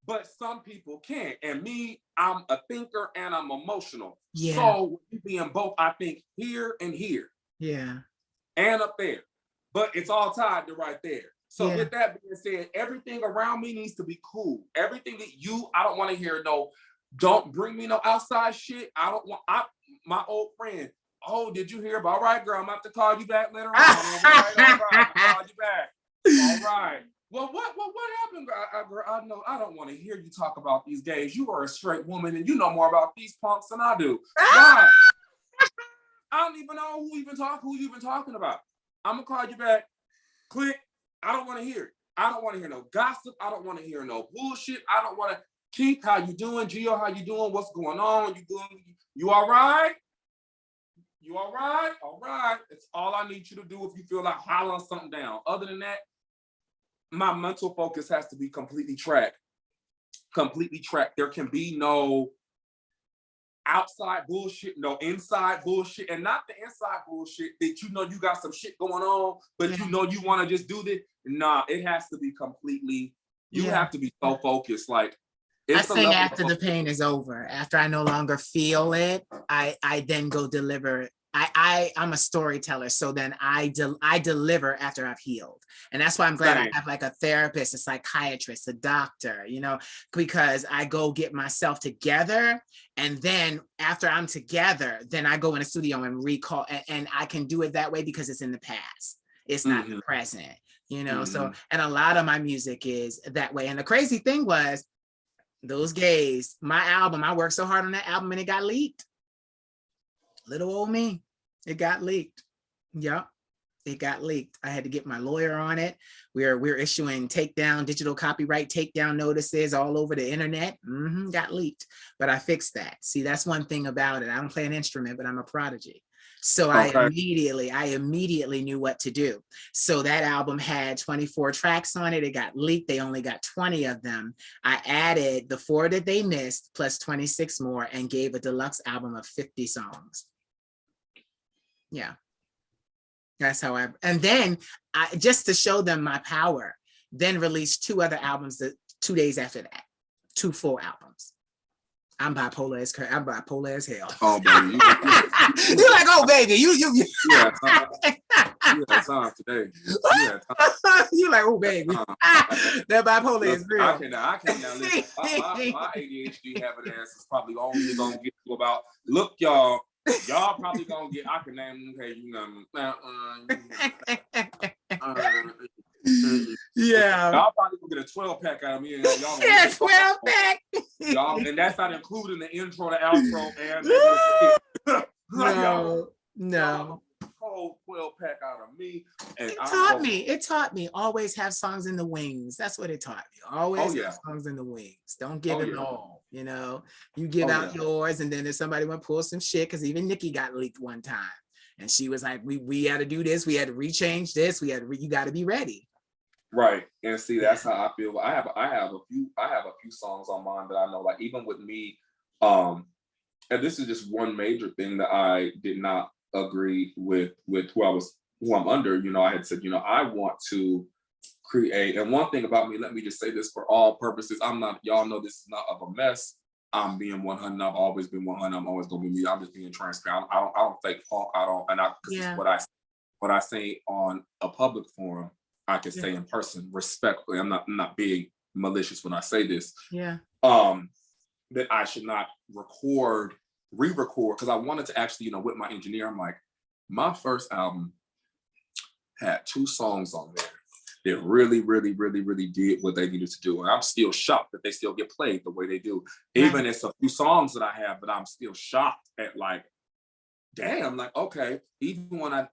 But some people can't. And me, I'm a thinker and I'm emotional. Yeah. So being both, I think here and here. Yeah. And up there. But it's all tied to right there. So with that being said, everything around me needs to be cool. Everything that I don't want to hear don't bring me no outside shit. My old friend, oh, did you hear about, all right, girl, I'm about to call you back later on. All right, I'm gonna call you back. All right. Well, what happened, girl? I know I don't want to hear you talk about these gays. You are a straight woman and you know more about these punks than I do. God. I don't even know who you even talking about. I'm gonna call you back. Click. I don't want to hear it. I don't want to hear no gossip. I don't want to hear no bullshit. I don't want to. Keith, how you doing? Gio, how you doing? What's going on? You all right? You all right? All right. It's all I need you to do if you feel like hollering something down. Other than that, my mental focus has to be completely tracked. Completely tracked. There can be no outside bullshit, no inside bullshit, and not the inside bullshit that you got some shit going on, but you want to just do this. Nah, it has to be completely, you have to be so focused. Like, I sing after the pain is over. After I no longer feel it, I then go deliver. I'm a storyteller, so then I deliver after I've healed. And that's why I'm glad I have like a therapist, a psychiatrist, a doctor, because I go get myself together. And then after I'm together, then I go in the studio and recall, and I can do it that way because it's in the past. It's not the present, So, and a lot of my music is that way. And the crazy thing was, those gays, my album, I worked so hard on that album and it got leaked. Little old me, it got leaked. Yep. It got leaked. I had to get my lawyer on it. We're issuing digital copyright takedown notices all over the internet. Got leaked, but I fixed that. See, that's one thing about it. I don't play an instrument, but I'm a prodigy. So I immediately knew what to do. So that album had 24 tracks on it. It got leaked. They only got 20 of them. I added the 4 that they missed plus 26 more and gave a deluxe album of 50 songs. Yeah. That's how and then just to show them my power, then released 2 other albums 2 days after that, 2 full albums. I'm bipolar as hell. Oh, baby. You're like, oh, baby, you had time today. You're like, oh, baby. That bipolar is real. I can now listen. My ADHD having ass is probably only gonna get to about, look, y'all probably gonna get, I can name, okay, you know, yeah. Y'all probably gonna get a 12-pack out of me. And y'all 12-pack. Y'all, and that's not including the intro, the outro, and no. Whole 12-pack out of me. And It taught me always have songs in the wings. That's what it taught me. Always have songs in the wings. Don't give it all. You know, you give out yours, and then if somebody want to pull some shit, because even Nikki got leaked one time, and she was like, "We had to do this. We had to rechange this. You got to be ready." Right, and see, that's how I feel. I have a few songs on mine that I know, like even with me, and this is just one major thing that I did not agree with who I'm under. You know, I had said, you know, I want to create, and one thing about me, let me just say this for all purposes, I'm not, y'all know this is not of a mess. I'm being 100. I've always been 100. I'm always gonna be me. I'm just being transparent. I don't fake funk. Because what I say on a public forum, I can say in person respectfully. I'm not being malicious when I say this. Yeah. That I should not re-record, because I wanted to actually, you know, with my engineer, I'm like, my first album had 2 songs on there that really, really, really, really did what they needed to do. And I'm still shocked that they still get played the way they do. Right. Even it's a few songs that I have, but I'm still shocked at, like, damn, like, okay. Even when I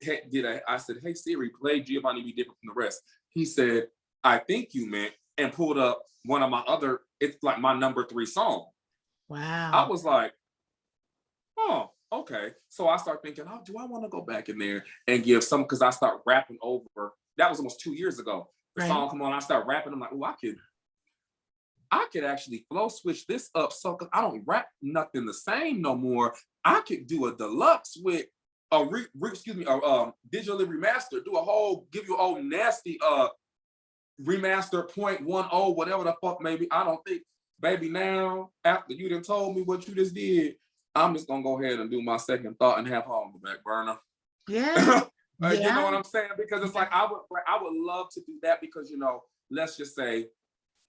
I said, hey Siri, play Giovanni Be Different from the Rest. He said, I think you meant, and pulled up one of my other, it's like my number 3 song. Wow. I was like, oh, okay. So I start thinking, oh, do I want to go back in there and give some, because I start rapping over, that was almost 2 years ago. The song come on, I start rapping, I'm like, oh, I could actually flow switch this up, so cause I don't rap nothing the same no more. I could do a deluxe with a digitally remaster, give you a whole nasty remaster 0.10, whatever the fuck, maybe. I don't think, baby, now after you done told me what you just did, I'm just gonna go ahead and do my second thought and have her on the back burner. Yeah. You know what I'm saying? Because it's like I would love to do that, because, you know, let's just say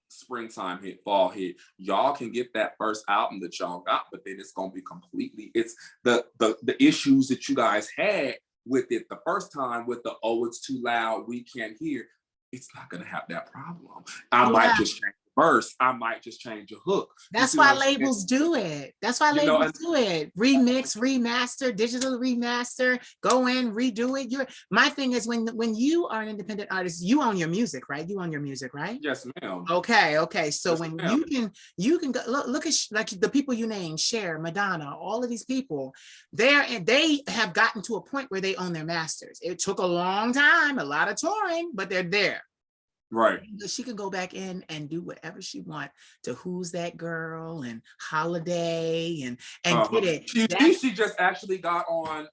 springtime hit, fall hit, y'all can get that first album that y'all got, but then it's gonna be completely, it's the issues that you guys had with it the first time with the, oh, it's too loud, we can't hear. It's not gonna have that problem. I might just change the verse. I might just change a hook. That's why labels do it. That's why labels do it. Remix, remaster, digital remaster, go in, redo it. My thing is, when you are an independent artist, you own your music, right? You own your music, right? Yes, ma'am. Okay. So yes, when ma'am. you can go, look at like the people you named, Cher, Madonna, all of these people, they have gotten to a point where they own their masters. It took a long time, a lot of touring, but they're there. Right. She can go back in and do whatever she wants to Who's That Girl and Holiday and get it. She just actually got on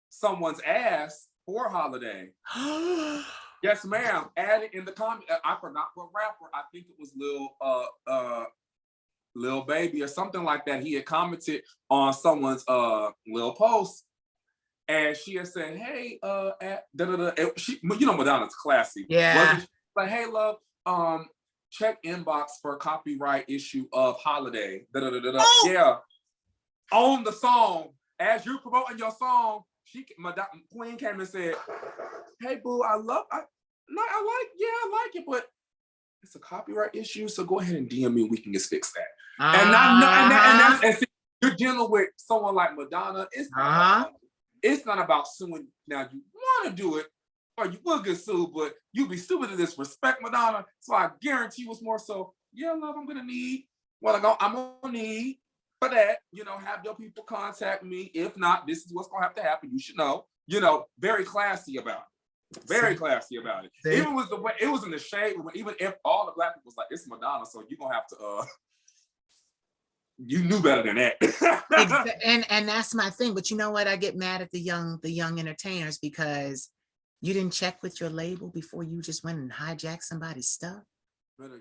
someone's ass for Holiday. Yes, ma'am. Add it in the comment. I forgot what rapper. I think it was Lil Baby or something like that. He had commented on someone's Lil post. And she had said, hey, you know Madonna's classy. Yeah. Like, hey, love, check inbox for a copyright issue of Holiday. Oh! Yeah. On the song, as you're promoting your song, Queen came and said, hey, boo, I like it, but it's a copyright issue, so go ahead and DM me and we can just fix that. And see, you're dealing with someone like Madonna. It's not about suing. Now, you want to do it, or you will get sued, but you'd be stupid to disrespect Madonna. So I guarantee you it's more so, yeah, love, I'm gonna need what I'm gonna need for that. Have your people contact me. If not, this is what's gonna have to happen. You should know. Very classy about it. Very classy about it. Even was the way it was in the shade. Even if all the black people was like, it's Madonna, so you're gonna have to you knew better than that. And that's my thing. But you know what? I get mad at the young entertainers because you didn't check with your label before you just went and hijacked somebody's stuff.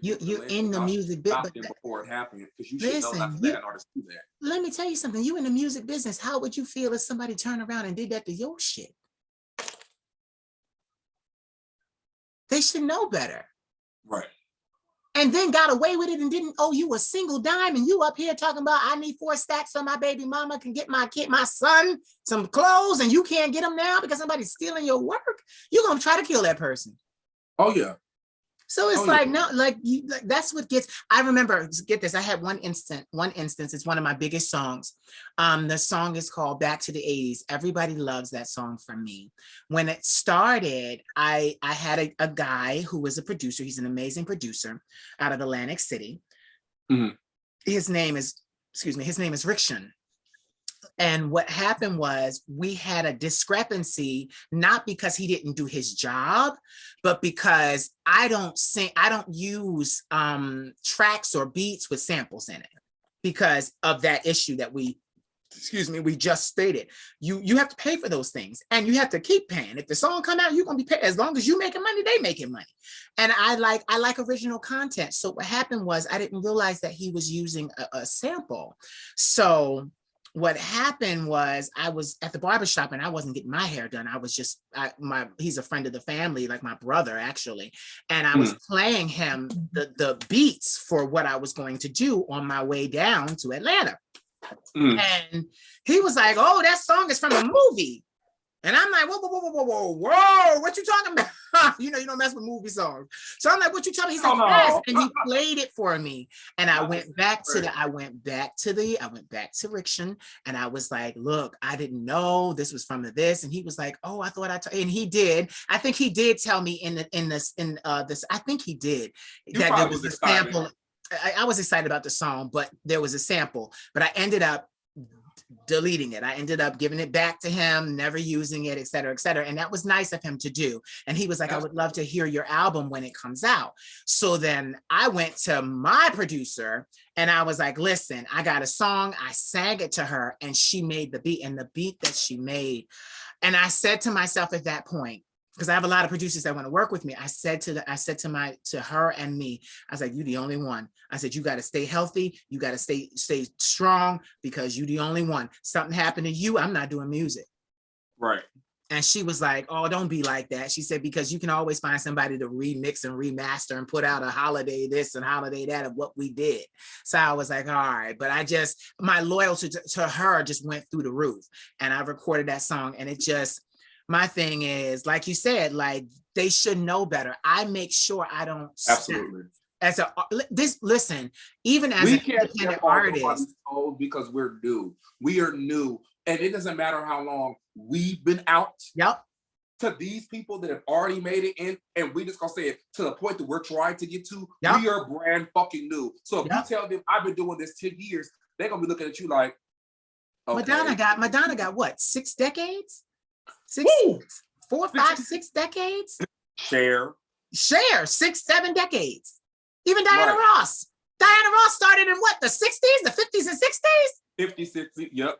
You're in the music business before it happened, because you should know not to let an artist do that. Let me tell you something. You in the music business. How would you feel if somebody turned around and did that to your shit? They should know better. Right. And then got away with it and didn't owe you a single dime. And you up here talking about, I need 4 stacks so my baby mama can get my son some clothes, and you can't get them now because somebody's stealing your work. You're going to try to kill that person. Oh, yeah. So it's that's what gets, I remember, get this, I had one instance, it's one of my biggest songs. The song is called Back to the 80s. Everybody loves that song from me. When it started, I had a guy who was a producer. He's an amazing producer out of Atlantic City. Mm-hmm. His name is Rickshan. And what happened was we had a discrepancy, not because he didn't do his job, but because I don't use tracks or beats with samples in it because of that issue that we just stated. You have to pay for those things, and you have to keep paying. If the song come out, you're gonna be paid. As long as you making money, they making money. And I like original content. So what happened was I didn't realize that he was using a sample. So what happened was I was at the barbershop and I wasn't getting my hair done. I was just, he's a friend of the family, like my brother actually. And I was playing him the beats for what I was going to do on my way down to Atlanta. And he was like, oh, that song is from a movie. And I'm like, whoa, what you talking about? You don't mess with movie songs. So I'm like, what you talking about? He's like, yes. And he played it for me. And I went back to Rickshan, and I was like, look, I didn't know this was from this. And he was like, oh, I thought and he did. I think he did tell me in this, I think he did, that there was a sample. I was excited about the song, but there was a sample, but I ended up deleting it. I ended up giving it back to him, never using it, et cetera, et cetera. And that was nice of him to do. And he was like, I would love to hear your album when it comes out. So then I went to my producer and I was like, listen, I got a song. I sang it to her and she made the beat, and the beat that she made. And I said to myself at that point, because I have a lot of producers that want to work with me. I said to her and me, I was like, you the only one. I said, you got to stay healthy. You got to stay strong, because you the only one. Something happened to you, I'm not doing music. Right. And she was like, oh, don't be like that. She said, because you can always find somebody to remix and remaster and put out a holiday this and holiday that of what we did. So I was like, all right. But my loyalty to her just went through the roof. And I recorded that song, and my thing is, like you said, like they should know better. I make sure I don't. Absolutely. Listen, even as an independent artist, because we're new. We are new, and it doesn't matter how long we've been out. Yep. To these people that have already made it in, and we just gonna say it to the point that we're trying to get to. Yep. We are brand fucking new. So if you tell them I've been doing this 10 years, they're gonna be looking at you like, okay. Madonna got what? 6 decades? 4, 5, 6 decades. Share 6, 7 decades. Even Diana Ross started in what, the 60s, the 50s and 60s? 50, 60, yep.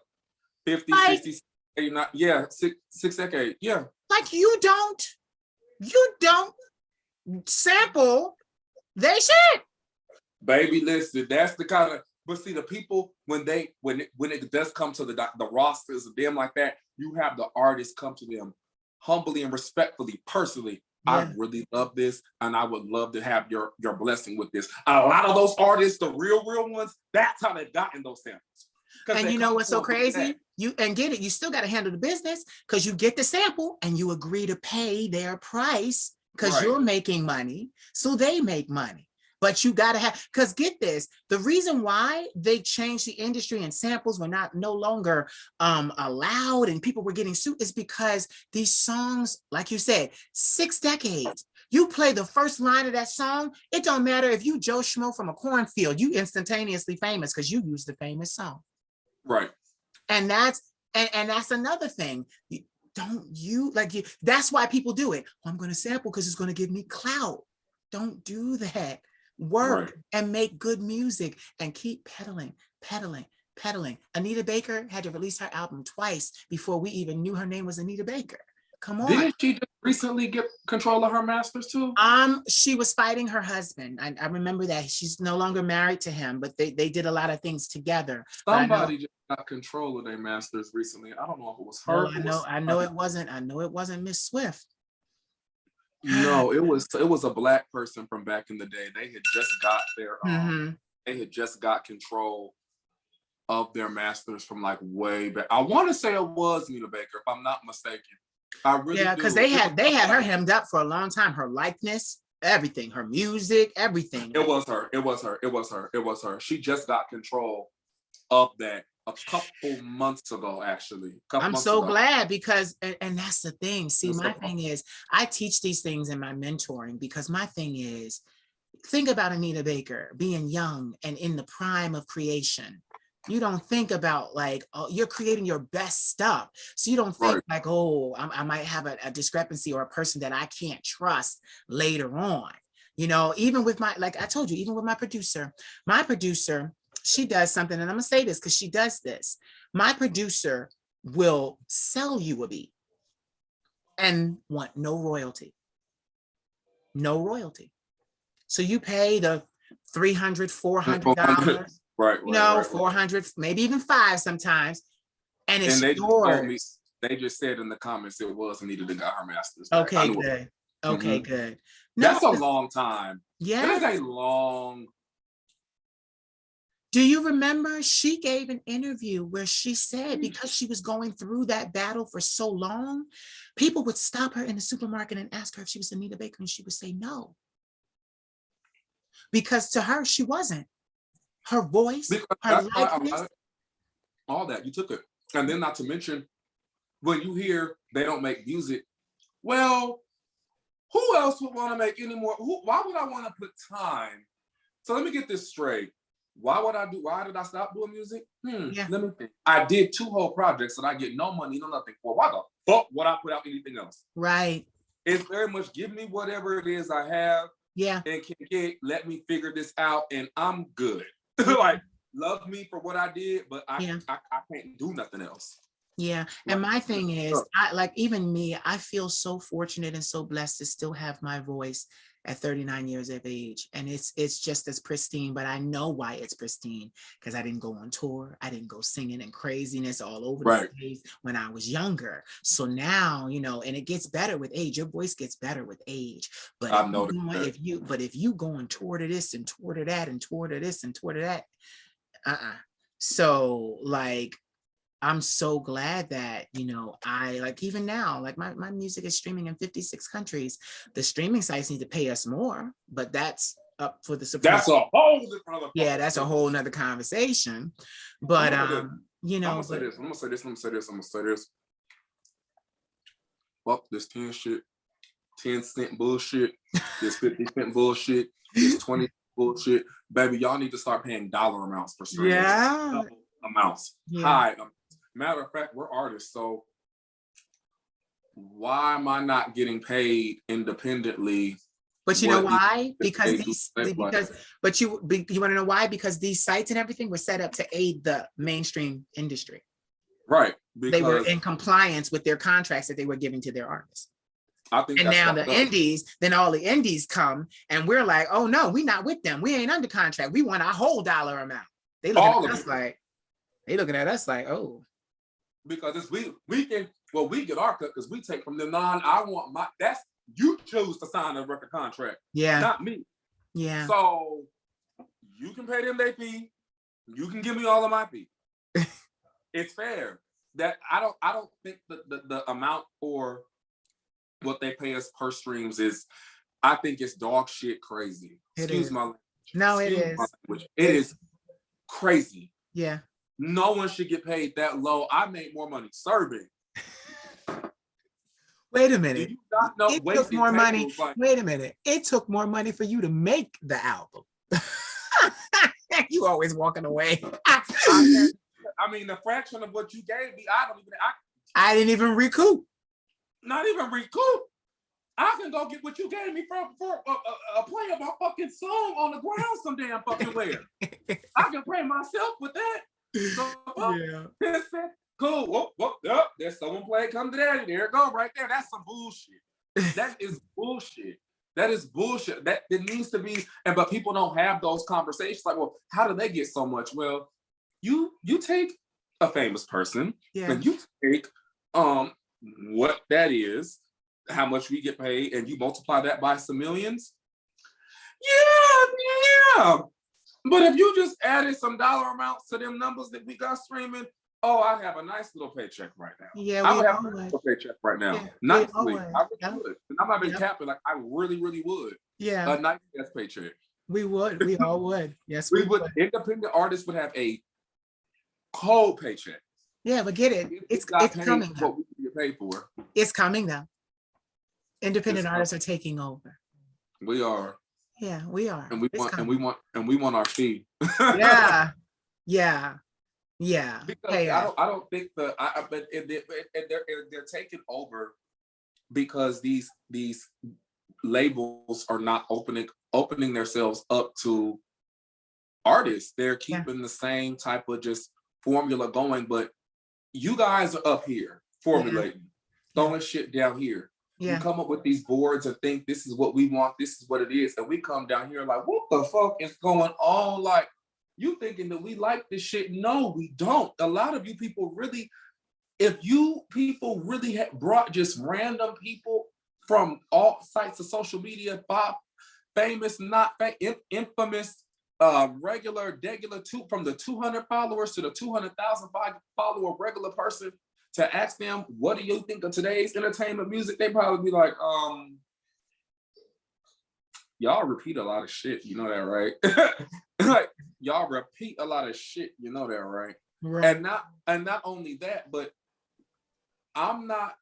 50, 60, 89, yeah, six decades, yeah. Like you don't sample they shit. Baby, listen, that's the kind of, but see, the people, when it does come to the rosters of them like that, you have the artists come to them humbly and respectfully, personally. Yeah. I really love this, and I would love to have your blessing with this. A lot of those artists, the real ones, that's how they've gotten those samples. And you know what's so crazy? You still got to handle the business, because you get the sample and you agree to pay their price, because you're making money, so they make money. But you gotta have, because get this, the reason why they changed the industry and samples were no longer allowed and people were getting sued is because these songs, like you said, 6 decades. You play the first line of that song, it don't matter if you Joe Schmo from a cornfield, you instantaneously famous because you used the famous song. Right. And that's another thing. That's why people do it. I'm going to sample because it's going to give me clout. Don't do that. Work and make good music and keep pedaling. Anita Baker had to release her album twice before we even knew her name was Anita Baker. Come on. Didn't she just recently get control of her masters too? She was fighting her husband. I remember that. She's no longer married to him, but they did a lot of things together. Somebody just got control of their masters recently. I don't know if it was her. I know it wasn't Miss Swift. No, it was a Black person from back in the day. They had just got their they had just got control of their masters from like way back. I want to say it was Nina Baker, if I'm not mistaken. I really because they had her hemmed up for a long time. Her likeness, everything, her music, everything. It was her. She just got control of that a couple months ago, actually. I'm so glad because, and that's the thing. See, my thing is, I teach these things in my mentoring because my thing is, think about Anita Baker being young and in the prime of creation. You don't think about like, oh, you're creating your best stuff. So you don't think like, oh, I might have a discrepancy or a person that I can't trust later on. You know, even with like I told you, even with my producer, she does something, and I'm gonna say this because she does this. My producer will sell you a beat and want no royalty. No royalty. So you pay the $300, $400. Right. 400, maybe even $500 sometimes. And it's they yours. They just said in the comments it was Anita that got her masters. Okay, good. Okay, good. That's a long time. Yeah. That is a long. Do you remember she gave an interview where she said because she was going through that battle for so long, people would stop her in the supermarket and ask her if she was Anita Baker, and she would say no. Because to her, she wasn't. Her voice, her likeness. All that, you took it. And then not to mention, when you hear they don't make music, well, who else would want to make any more? Why would I want to put time? So let me get this straight. Why did I stop doing music? Let me think. I did 2 whole projects that I get no money, no nothing for. Why the fuck would I put out anything else? Right. It's very much give me whatever it is I have. Yeah. And let me figure this out and I'm good. Like, love me for what I did, but I can't do nothing else. Yeah. And my thing is, even me, I feel so fortunate and so blessed to still have my voice at 39 years of age. And it's just as pristine, but I know why it's pristine because I didn't go on tour. I didn't go singing and craziness all over the place when I was younger. So now, and it gets better with age. Your voice gets better with age. But if you go on tour to this and tour to that and tour to this and tour to that, So like, I'm so glad that, I like even now, like my music is streaming in 56 countries. The streaming sites need to pay us more, but that's up for the Supreme. That's a whole different. Yeah, that's a whole nother conversation. But I'm gonna say this. Fuck this 10 cent bullshit, this 50 cent bullshit, this 20 bullshit. Baby, y'all need to start paying dollar amounts for streams. Yeah. Amounts. Yeah. High. Matter of fact, we're artists, so why am I not getting paid independently? But you know why? Because you want to know why? Because these sites and everything were set up to aid the mainstream industry. Right. They were in compliance with their contracts that they were giving to their artists. I think. And now the indies, then all the indies come and we're like, oh no, we're not with them. We ain't under contract. We want our whole dollar amount. They looking at us like, oh. Because we get our cut because we take from them. You choose to sign a record contract. Yeah. Not me. Yeah. So you can pay them their fee. You can give me all of my fee. It's fair. That I don't think the amount for what they pay us per streams is, I think it's dog shit crazy. Excuse my language. No, it Excuse my is. language. It is crazy. Yeah. No one should get paid that low. I made more money serving. Wait a Do minute. you not know It took waiting more money. tables? Like, Wait a minute. It took more money for you to make the album. You always walking away. I mean, the fraction of what you gave me, I didn't even recoup. not even recoup. I can go get what you gave me for playing my fucking song on the ground some damn fucking where. I can pay myself with that. So, Yeah. cool. Whoop, yep. There's someone playing Come to Daddy. There it go, right there. That's some bullshit. That is bullshit. That is bullshit. That it needs to be, but people don't have those conversations. Like, well, how do they get so much? Well, you take a famous person and you take what that is, how much we get paid, and you multiply that by some millions. Yeah. But if you just added some dollar amounts to them numbers that we got streaming, oh, I have a nice little paycheck right now. Yeah, I we would have all a nice would. little paycheck right now. Yeah, Nicely. would. I really Yep. would. And I'm not being Yep. capping, like I really, really would. Yeah, A nice ass paycheck. we would. We all would. Yes, We would. Independent artists would have a cold paycheck. Yeah, but get it. It's coming what though. we get paid for. It's coming though. Independent It's artists are taking over. We are. Yeah, we are. And we It's want coming. and we want our fee. Yeah. Yeah. Yeah. Because Hey, I don't think but they're taking over because these labels are not opening themselves up to artists. They're keeping the same type of just formula going, but you guys are up here formulating, throwing shit down here. You come up with these boards and think this is what we want, this is what it is, and we come down here like, what the fuck is going on? Like, you thinking that we like this shit? No, we don't. A lot of you people really, if you people really had brought just random people from all sites of social media, famous, not infamous, regular, from the 200 followers to the 200,000 follower regular person, to ask them, what do you think of today's entertainment music? They probably be like, y'all repeat a lot of shit, you know that, right? Like, y'all repeat a lot of shit, you know that, right? right. And not only that, but I'm not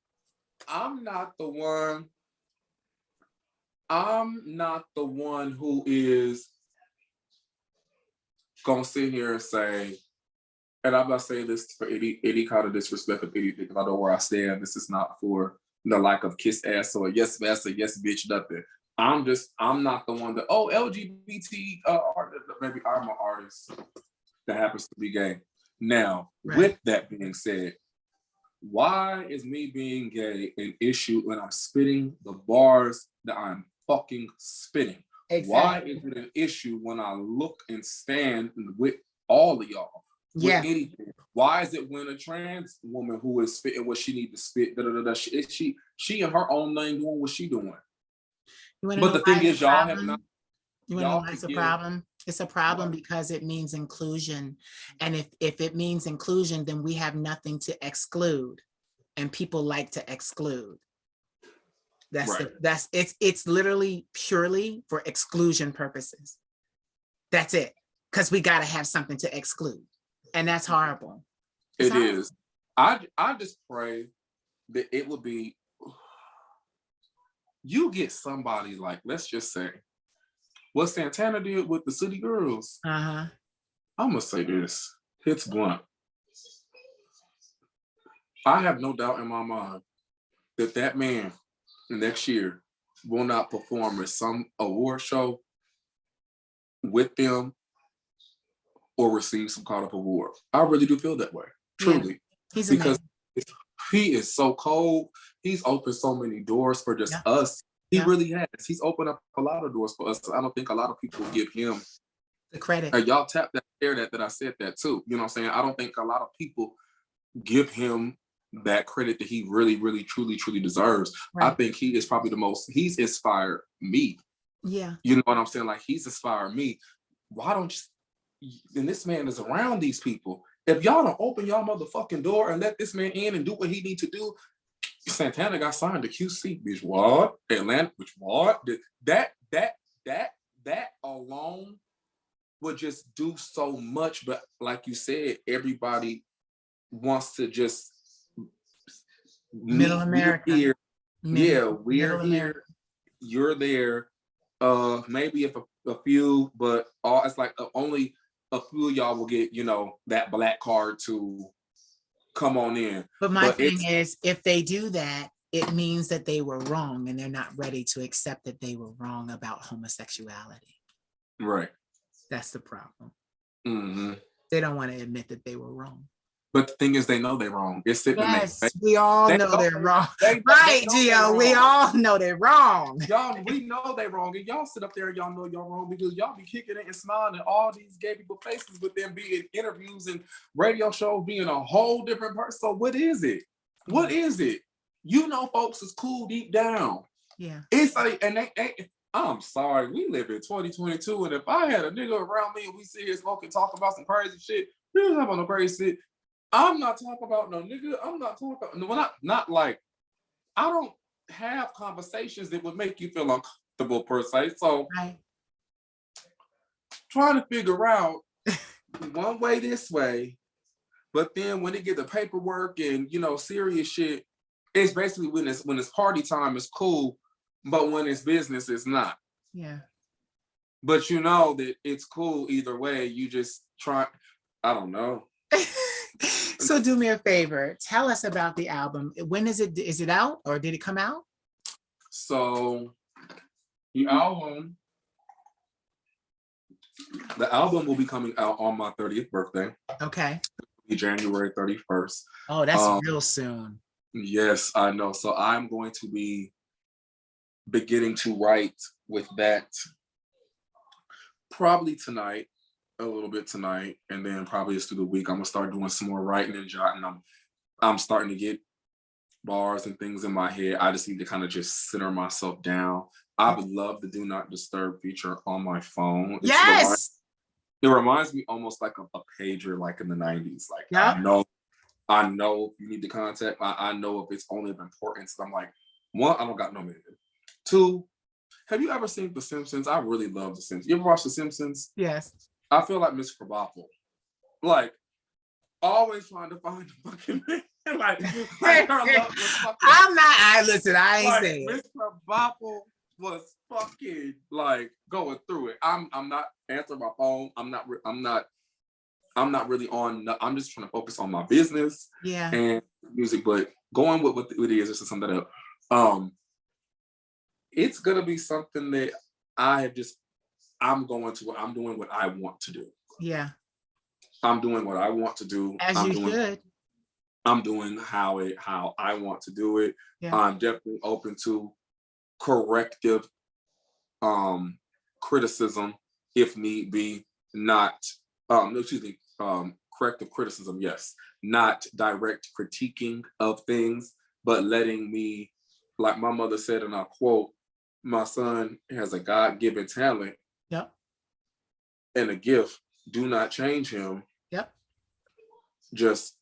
the one who is gonna sit here and say, and I'm not saying this for any kind of disrespect of anything, because I know where I stand. This is not for the like of kiss ass or yes ass or yes bitch, nothing. I'm not the one that, LGBT artist, maybe I'm an artist that happens to be gay. Now, with that being said, why is me being gay an issue when I'm spitting the bars that I'm fucking spitting? Exactly. Why is it an issue when I look and stand with all of y'all? With anything? Why is it when a trans woman who is spitting what she needs to spit, she in her own lane doing what she doing? But the thing is, y'all have not. You want to know why it's a problem? It's a problem because it means inclusion. And if it means inclusion, then we have nothing to exclude. And people like to exclude. It's literally purely for exclusion purposes. That's it. Because we got to have something to exclude. And that's horrible. It is. I just pray that it would be, you get somebody like, let's just say, what Santana did with the City Girls. I'm gonna say this. It's blunt. I have no doubt in my mind that man next year will not perform at some award show with them or receive some kind of award. I really do feel that way, truly. He's because he is so cold. He's opened so many doors for just us. He really has. He's opened up a lot of doors for us. I don't think a lot of people give him the credit. Y'all tap that, share that I said that too. You know what I'm saying? I don't think a lot of people give him that credit that he really, really, truly, truly deserves. I think he is probably he's inspired me. Yeah. You know what I'm saying? Like, he's inspired me. Why don't you, and this man is around these people. If y'all don't open y'all motherfucking door and let this man in and do what he needs to do, Santana got signed to QC, bitch. What? Atlanta, bitch. What? That alone would just do so much, but like you said, everybody wants to just Middle meet. We're America. here. Yeah, we're Middle America. here. You're there. Maybe if a few, but all it's like only a few of y'all will get, that black card to come on in. But my But thing is, if they do that, it means that they were wrong and they're not ready to accept that they were wrong about homosexuality. right. That's the problem. Mm-hmm. They don't want to admit that they were wrong. But the thing is, they know they're wrong. It's sitting in Yes, we all know they're wrong. Right, Gio, we all know they're wrong. Y'all, we know they're wrong. And y'all sit up there and y'all know y'all wrong because y'all be kicking it and smiling at all these gay people faces with them being interviews and radio shows being a whole different person. So what is it? What is it? Folks is cool deep down. Yeah. It's like, and I'm sorry, we live in 2022, and if I had a nigga around me and we sit here smoking, talk about some crazy shit, we don't talk about no crazy shit. I'm not talking about no nigga. I'm not talking about not like I don't have conversations that would make you feel uncomfortable per se. So trying to figure out one way this way, but then when they get the paperwork and serious shit, it's basically when it's party time, it's cool, but when it's business, it's not. Yeah. But you know that it's cool either way. You just try. I don't know. So do me a favor. Tell us about the album. When is it? Is it out or did it come out? So the album will be coming out on my 30th birthday. Okay. It'll be January 31st. Oh, that's real soon. Yes, I know. So I'm going to be beginning to write with that probably tonight. A little bit tonight, and then probably through the week I'm gonna start doing some more writing and jotting. I'm starting to get bars and things in my head. I just need to kind of just center myself down. I would love the Do Not Disturb feature on my phone. Yes. It reminds me almost like a pager, like in the 90s. Like I know if you need to contact. I know if it's only of importance. I'm like, one, I don't got no minute. Two, have you ever seen The Simpsons? I really love The Simpsons. You ever watch The Simpsons? Yes. I feel like Miss Krabappel. Like, always trying to find the fucking man. Like her love was fucking. Listen, I ain't saying Miss Krabappel was fucking like going through it. I'm not answering my phone. I'm not really on. I'm just trying to focus on my business and music. But going with what it is, just to sum that up, it's gonna be something that I'm doing what I want to do. Yeah. I'm doing what I want to do. You should. I'm doing how I want to do it. Yeah. I'm definitely open to corrective criticism if need be. Corrective criticism, yes. Not direct critiquing of things, but letting me, like my mother said, and I quote, my son has a God-given talent. Yep. And a gift. Do not change him. Yep. Just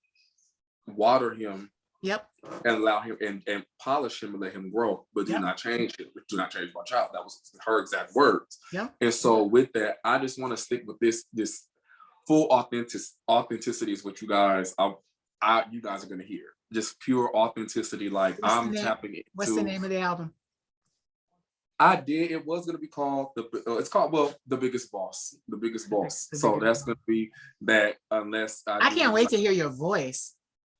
water him. Yep. And allow him and polish him and let him grow. But do not change him. Do not change my child. That was her exact words. Yep. And so with that, I just want to stick with this full authenticity is what you guys you guys are gonna hear. Just pure authenticity. Like tapping into. What's the name of the album? It was going to be called The Biggest Boss. The Biggest Boss. So that's going to be that unless I can't wait to hear your voice.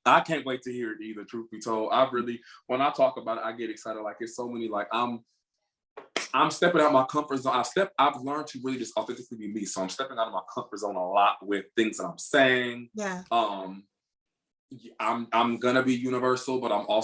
I can't wait to hear it either, truth be told. When I talk about it, I get excited. Like it's so many, like I'm stepping out my comfort zone. I've learned to really just authentically be me. So I'm stepping out of my comfort zone a lot with things that I'm saying. Yeah. I'm gonna be universal, but I'm gonna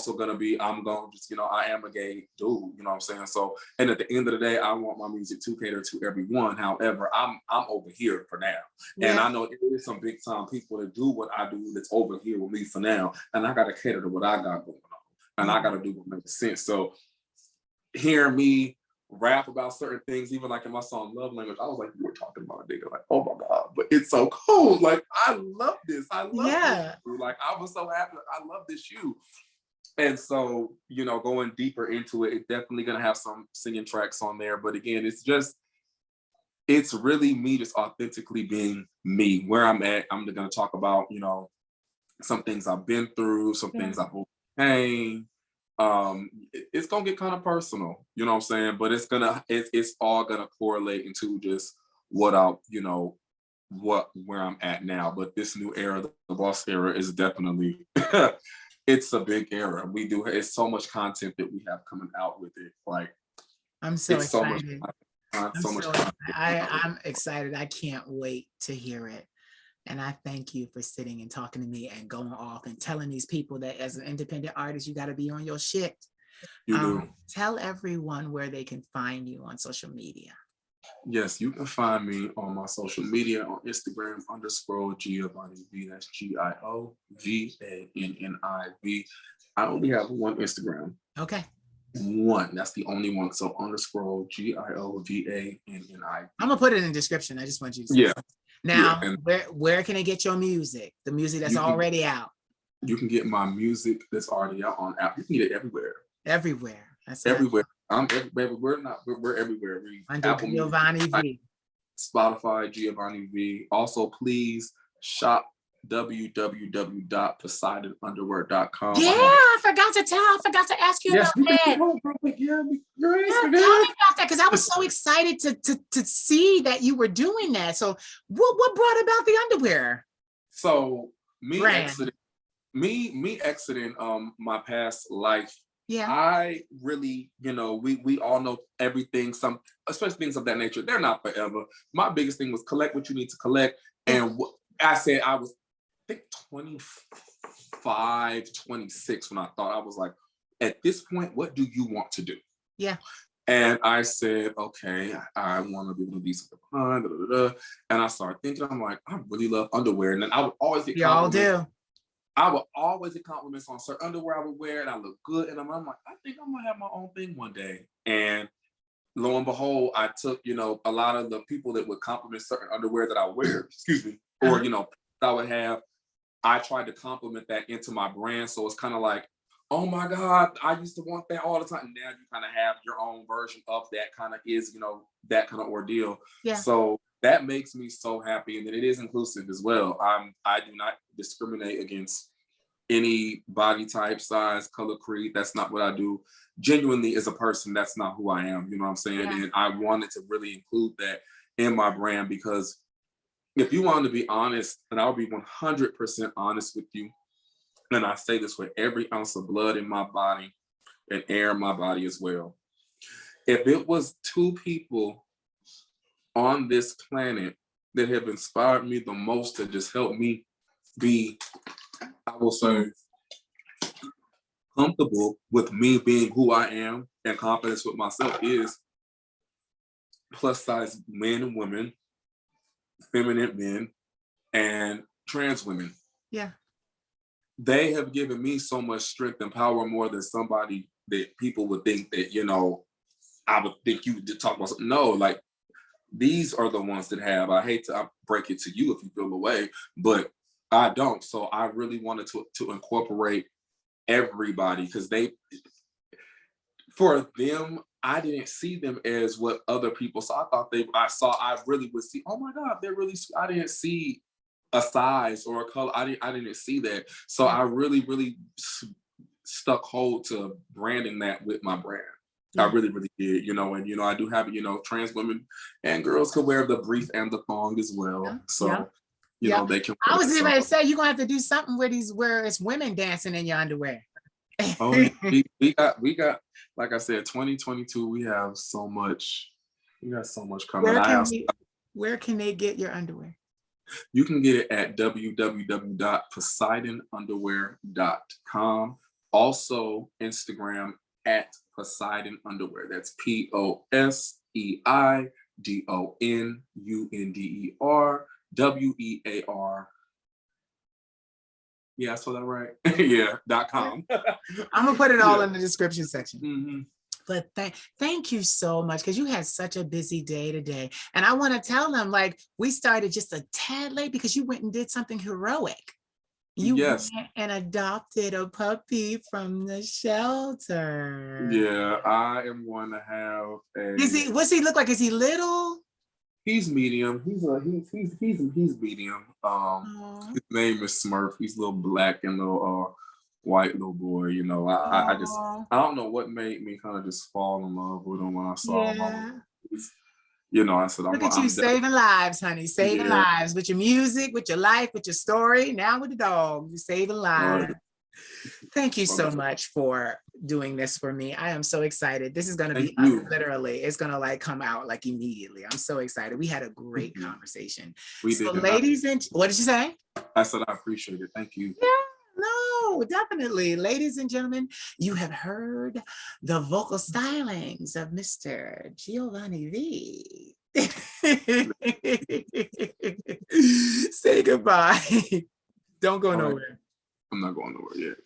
just, I am a gay dude, you know what I'm saying? So, and at the end of the day, I want my music to cater to everyone. However, I'm over here for now. Yeah. And I know there is some big time people that do what I do that's over here with me for now. And I gotta cater to what I got going on. And I gotta do what makes sense. So hearing me rap about certain things, even like in my song Love Language, I was like, you were talking about a nigga, like, oh my God, but it's so cool. Like, I love this. I love this. Like, I was so happy. I love this you. And so, going deeper into it, it's definitely gonna have some singing tracks on there. But again, it's just it's really me just authentically being me. Where I'm at, I'm going to talk about, some things I've been through, some things I've overcame. It's gonna get kind of personal, you know what I'm saying? But it's all gonna correlate into just what I, where I'm at now. But this new era, the boss era, is definitely it's a big era. It's so much content that we have coming out with it. Like, I'm so it's so much excited. content. I'm excited. I can't wait to hear it. And I thank you for sitting and talking to me and going off and telling these people that as an independent artist, you got to be on your shit. You do. Tell everyone where they can find you on social media. Yes, you can find me on my social media on Instagram _Giovanni V. That's GIOVANNIV. I only have one Instagram. Okay. One. That's the only one. So _GIOVANNIV. I'm gonna put it in the description. I just want you to see. Yeah. Now, where can I get your music? The music that's already out. You can get my music that's already out on Apple. You can get it everywhere. Everywhere. That's everywhere. I'm everywhere. We're everywhere. Under Apple Giovanni Music, V. Spotify, Giovanni V. Also, please shop www.poseidonunderwear.com. Yeah, I forgot to ask you about that. Tell me about that, because I was so excited to see that you were doing that. So what brought about the underwear? So me exiting my past life. Yeah. I really, we all know everything, especially things of that nature, they're not forever. My biggest thing was collect what you need to collect. And I said I was, I think 25, 26 when I thought, I was like, at this point, what do you want to do? Yeah. And I said, okay, I want to be able to be something fun, and I started thinking, I'm like, I really love underwear. And then I would always get compliments. Y'all do. I would always get compliments on certain underwear I would wear, and I look good. And I'm like, I think I'm gonna have my own thing one day. And lo and behold, I took, a lot of the people that would compliment certain underwear that I wear, excuse me, or I would have, I tried to compliment that into my brand. So it's kind of like, oh my God, I used to want that all the time. Now you kind of have your own version of that kind of is, that kind of ordeal. Yeah. So that makes me so happy. And then it is inclusive as well. I do not discriminate against any body type, size, color, creed. That's not what I do. Genuinely, as a person, that's not who I am. You know what I'm saying? Yeah. And I wanted to really include that in my brand, because if you wanted to be honest, and I'll be 100% honest with you, and I say this with every ounce of blood in my body and air in my body as well. If it was two people on this planet that have inspired me the most to just help me be, I will say, comfortable with me being who I am and confidence with myself, is plus size men and women, feminine men, and trans women. Yeah. They have given me so much strength and power, more than somebody that people would think that, I would think you would talk about something. No, like, these are the ones that have, I hate to break it to you if you feel away, but I don't. So I really wanted to incorporate everybody, because for them, I didn't see them as what other people saw. I really would see, oh my God, they're really, I didn't see a size or a color. I didn't see that. So I really, really stuck hold to branding that with my brand. Yeah. I really, really did, and, I do have, trans women and girls can wear the brief and the thong as well. Yeah. So, they can. I was even going to say, you're going to have to do something where it's women dancing in your underwear. Oh, we got, like I said, 2022, we got so much coming. Where can they get your underwear? You can get it at www.poseidonunderwear.com. Also, Instagram at Poseidon Underwear. That's POSEIDONUNDER Yeah, I saw that right. Yeah, .com. I'm gonna put it all in the description section. Mm-hmm. But thank you so much, because you had such a busy day today. And I want to tell them, like, we started just a tad late because you went and did something heroic. You went and adopted a puppy from the shelter. Yeah, I am going to have a... What's he look like? Is he little? He's medium. He's medium. Aw. His name is Smurf. He's a little black and little white little boy. You know, I just Aw. I don't know what made me kind of just fall in love with him when I saw him. Yeah. You know, I said Look at I'm you saving lives, honey. Saving yeah. lives with your music, with your life, with your story. Now with the dog, you're saving lives. Thank you so much for doing this for me. I am so excited. This is going to be literally, it's going to like come out like immediately. I'm so excited. We had a great conversation. We so did. Ladies and what did you say? I said I appreciate it. Thank you. Yeah. No, definitely. Ladies and gentlemen, you have heard the vocal stylings of Mr. Giovanni V. Say goodbye. Don't go nowhere. I'm not going nowhere yet.